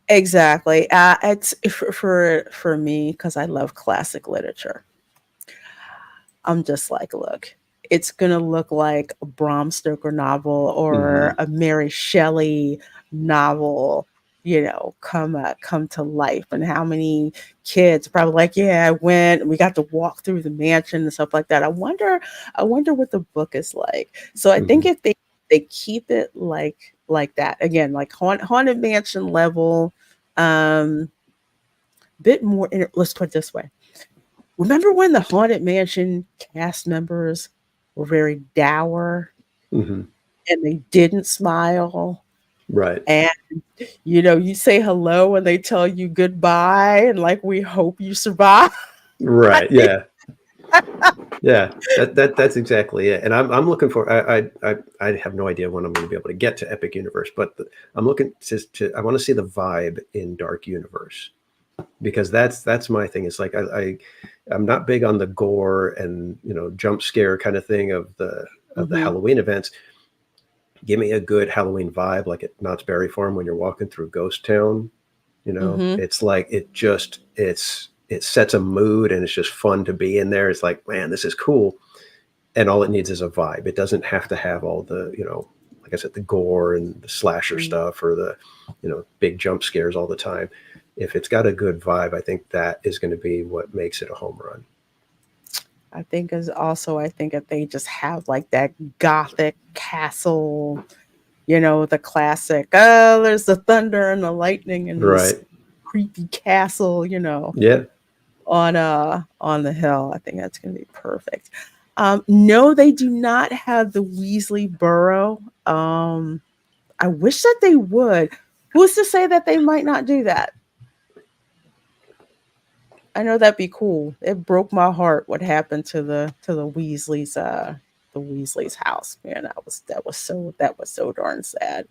Exactly. It's for me, because I love classic literature. I'm just like, look, it's gonna look like a Bram Stoker novel or a Mary Shelley novel, come to life. And how many kids probably like, yeah, I went, we got to walk through the mansion and stuff like that. I wonder what the book is like. So I think if they keep it like that, again, like Haunted Mansion level, bit more, let's put it this way. Remember when the Haunted Mansion cast members were very dour and they didn't smile? Right. And, you say hello and they tell you goodbye and like, we hope you survive. Right. Yeah. Yeah. That's exactly it. And I'm looking for, I have no idea when I'm going to be able to get to Epic Universe, but I'm looking I want to see the vibe in Dark Universe, because that's my thing. It's like, I'm not big on the gore and, jump scare kind of thing of the Halloween events. Give me a good Halloween vibe, like at Knott's Berry Farm when you're walking through Ghost Town. It's like it sets a mood, and it's just fun to be in there. It's like, man, this is cool. And all it needs is a vibe. It doesn't have to have all the, like I said, the gore and the slasher Mm. stuff, or the, big jump scares all the time. If it's got a good vibe, I think that is going to be what makes it a home run. I think if they just have like that gothic castle, the classic, there's the thunder and the lightning and this Right. creepy castle, Yeah. on the hill. I think that's going to be perfect. No, they do not have the Weasley Burrow. I wish that they would. Who's to say that they might not do that? I know that'd be cool. It broke my heart what happened to the Weasley's house. Man, that was so darn sad.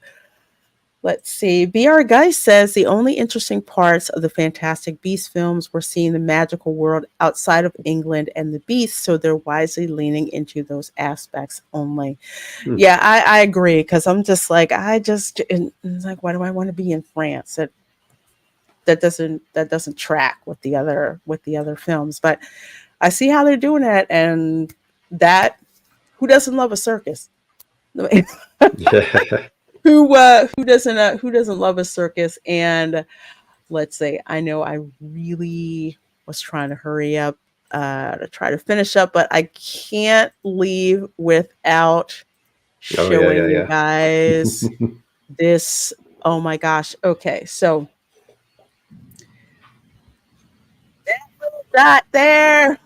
Let's see. BR Guy says the only interesting parts of the Fantastic Beasts films were seeing the magical world outside of England and the beasts, so they're wisely leaning into those aspects only. Hmm. Yeah, I agree, because I'm just like, it's like, why do I want to be in France? That doesn't track with the other films. But I see how they're doing that, and that who doesn't love a circus? Who doesn't love a circus? And let's say, I know I really was trying to hurry up to try to finish up, but I can't leave without showing you Yeah. guys this. Oh my gosh. Okay, so that there,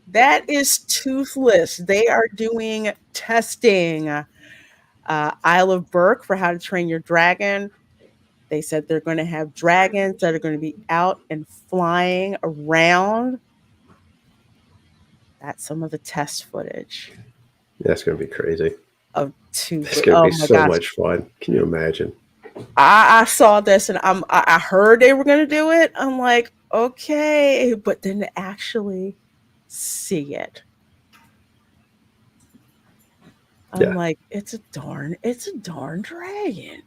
that is Toothless. They are doing testing. Isle of Berk for How to Train Your Dragon. They said they're going to have dragons that are going to be out and flying around. That's some of the test footage That's going to be crazy. of It's Toothless. going to Oh be my so gosh. much fun. Can you imagine? I saw this, and I heard they were going to do it. I'm like, okay, but then to actually see it, I'm Yeah. like, it's a darn dragon.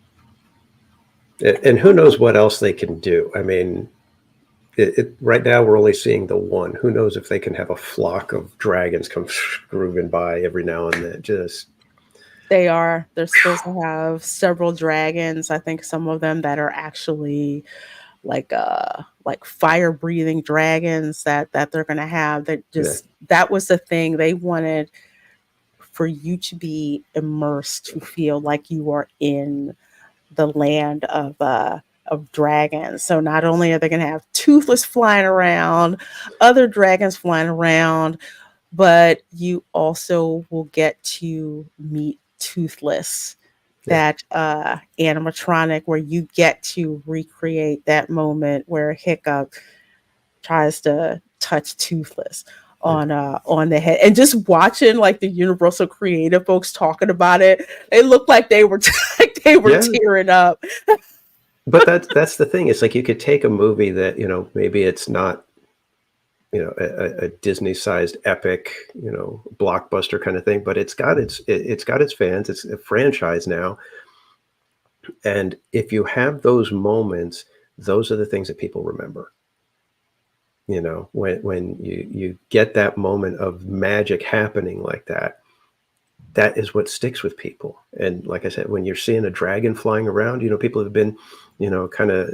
And who knows what else they can do? I mean, right now we're only seeing the one. Who knows if they can have a flock of dragons come grooving by every now and then? They're supposed to have several dragons. I think some of them that are actually like fire breathing dragons that they're gonna have. That was the thing they wanted, for you to be immersed, to feel like you are in the land of dragons. So not only are they going to have Toothless flying around, other dragons flying around, but you also will get to meet Toothless, that animatronic, where you get to recreate that moment where Hiccup tries to touch Toothless on the head, and just watching like the Universal creative folks talking about it, it looked like they were tearing up. But that's the thing. It's like you could take a movie that, maybe it's not, a Disney-sized epic, blockbuster kind of thing, but it's got its fans. It's a franchise now. And if you have those moments, those are the things that people remember. When you get that moment of magic happening like that, that is what sticks with people. And like I said, when you're seeing a dragon flying around, people have been, kind of,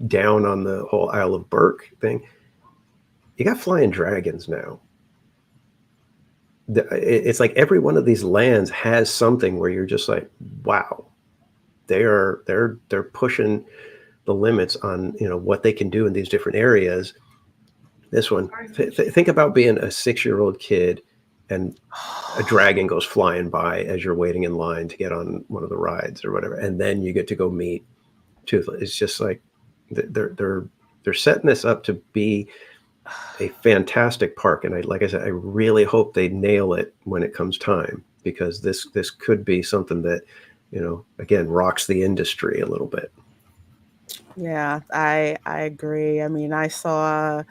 down on the whole Isle of Berk thing. You got flying dragons now. It's like every one of these lands has something where you're just like, wow, they're pushing the limits on what they can do in these different areas. This one, think about being a 6-year-old kid and a dragon goes flying by as you're waiting in line to get on one of the rides or whatever, and then you get to go meet Toothless. It's just like they're setting this up to be a fantastic park, and like I said, I really hope they nail it when it comes time, because this could be something that again rocks the industry a little bit. Yeah, I agree. I mean, I saw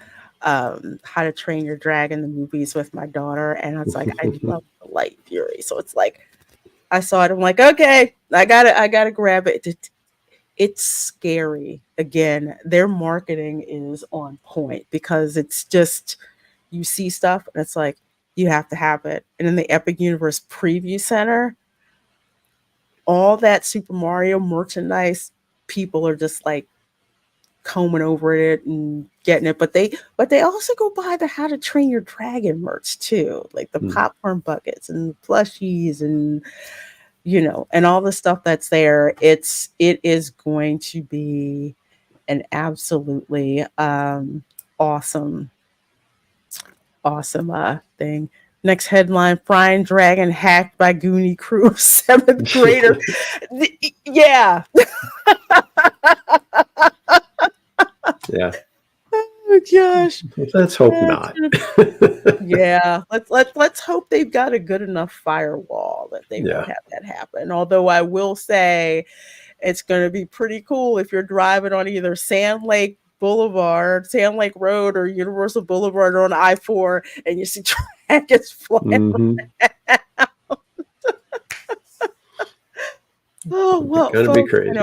How to Train Your Dragon, the movies, with my daughter, and it's like, I love the Light Fury. So it's like, I saw it, I'm like, okay, I gotta grab it. It's scary. Again, their marketing is on point, because it's just, you see stuff and it's like, you have to have it. And in the Epic Universe Preview Center, all that Super Mario merchandise, people are just like combing over it and getting it. But they also go buy the How to Train Your Dragon merch too, like the popcorn buckets and the plushies and and all the stuff that's there. It is going to be an absolutely awesome thing. Next headline: Frying Dragon hacked by Goonie crew of 7th grader. Yeah. Yeah. Oh gosh. Let's hope not. Yeah. Let's hope they've got a good enough firewall that they won't have that happen. Although I will say it's going to be pretty cool if you're driving on either Sand Lake Road or Universal Boulevard or on I-4 and you see dragons flying around. Oh, well, it's gonna be crazy.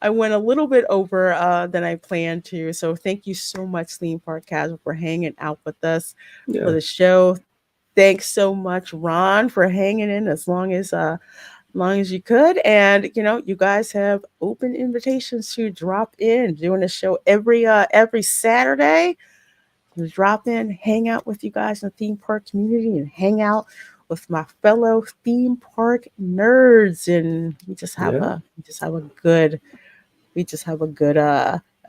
I went a little bit over than I planned to. So thank you so much, Theme Park Casual, for hanging out with us for the show. Thanks so much, Ron, for hanging in as long as you could. And you guys have open invitations to drop in, doing a show every Saturday. Drop in, hang out with you guys in the theme park community, and hang out with my fellow theme park nerds. And we just have a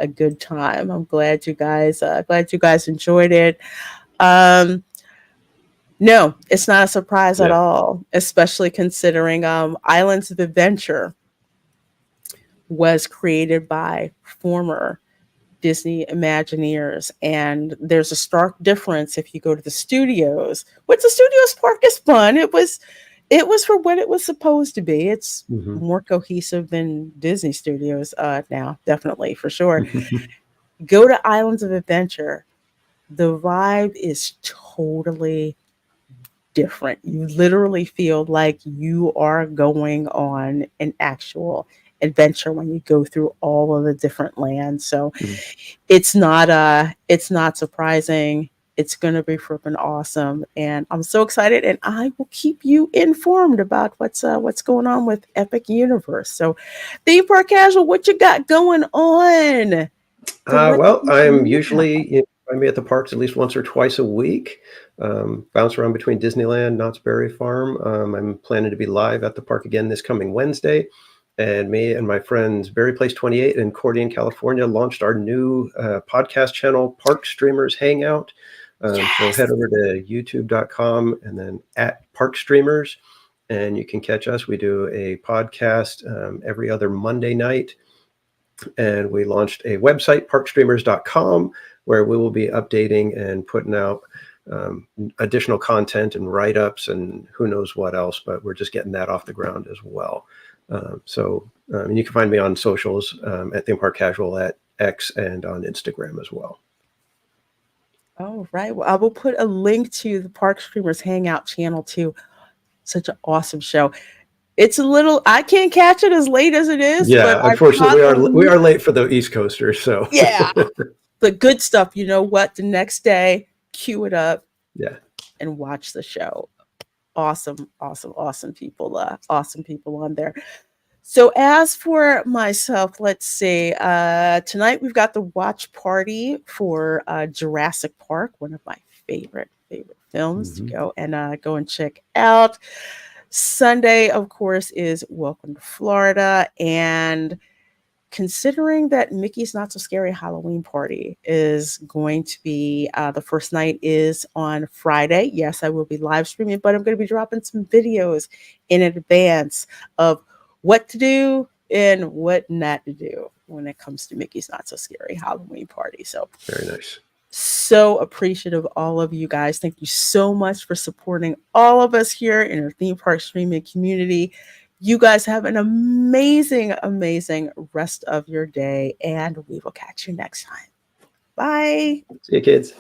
good time. I'm glad you guys enjoyed it. No, it's not a surprise at all, especially considering Islands of Adventure was created by former Disney Imagineers, and there's a stark difference if you go to the studios. Which the studios park is fun. It was for what it was supposed to be. It's more cohesive than Disney Studios now, definitely, for sure. Go to Islands of Adventure. The vibe is totally different. You literally feel like you are going on an actual adventure when you go through all of the different lands. So it's not surprising. It's going to be freaking awesome. And I'm so excited, and I will keep you informed about what's going on with Epic Universe. So Theme Park Casual, what you got going on? Well, I'm usually find me at the parks at least once or twice a week. Bounce around between Disneyland, Knott's Berry Farm. I'm planning to be live at the park again this coming Wednesday. And me and my friends Berry Place 28 in Cordian, California, launched our new podcast channel, Park Streamers Hangout. So head over to youtube.com and then at Park Streamers, and you can catch us. We do a podcast every other Monday night. And we launched a website, parkstreamers.com, where we will be updating and putting out additional content and write-ups and who knows what else, but we're just getting that off the ground as well. So you can find me on socials at Theme Park Casual at X and on Instagram as well. Oh, right. Well, I will put a link to the Park Streamers Hangout channel too. Such an awesome show. It's a little, I can't catch it as late as it is. Yeah, but unfortunately we are late for the East Coasters. So yeah, but good stuff. You know what? The next day, cue it up. Yeah, and watch the show. Awesome people. Awesome people on there. So as for myself, let's see. Tonight we've got the watch party for Jurassic Park, one of my favorite films to go and check out. Sunday, of course, is Welcome to Florida, and considering that Mickey's Not So Scary Halloween Party is going to be the first night is on Friday. Yes, I will be live streaming, but I'm going to be dropping some videos in advance of what to do and what not to do when it comes to Mickey's Not So Scary Halloween Party. So very nice. So appreciative of all of you guys. Thank you so much for supporting all of us here in our theme park streaming community. You guys have an amazing rest of your day, and we will catch you next time. Bye. See you, kids.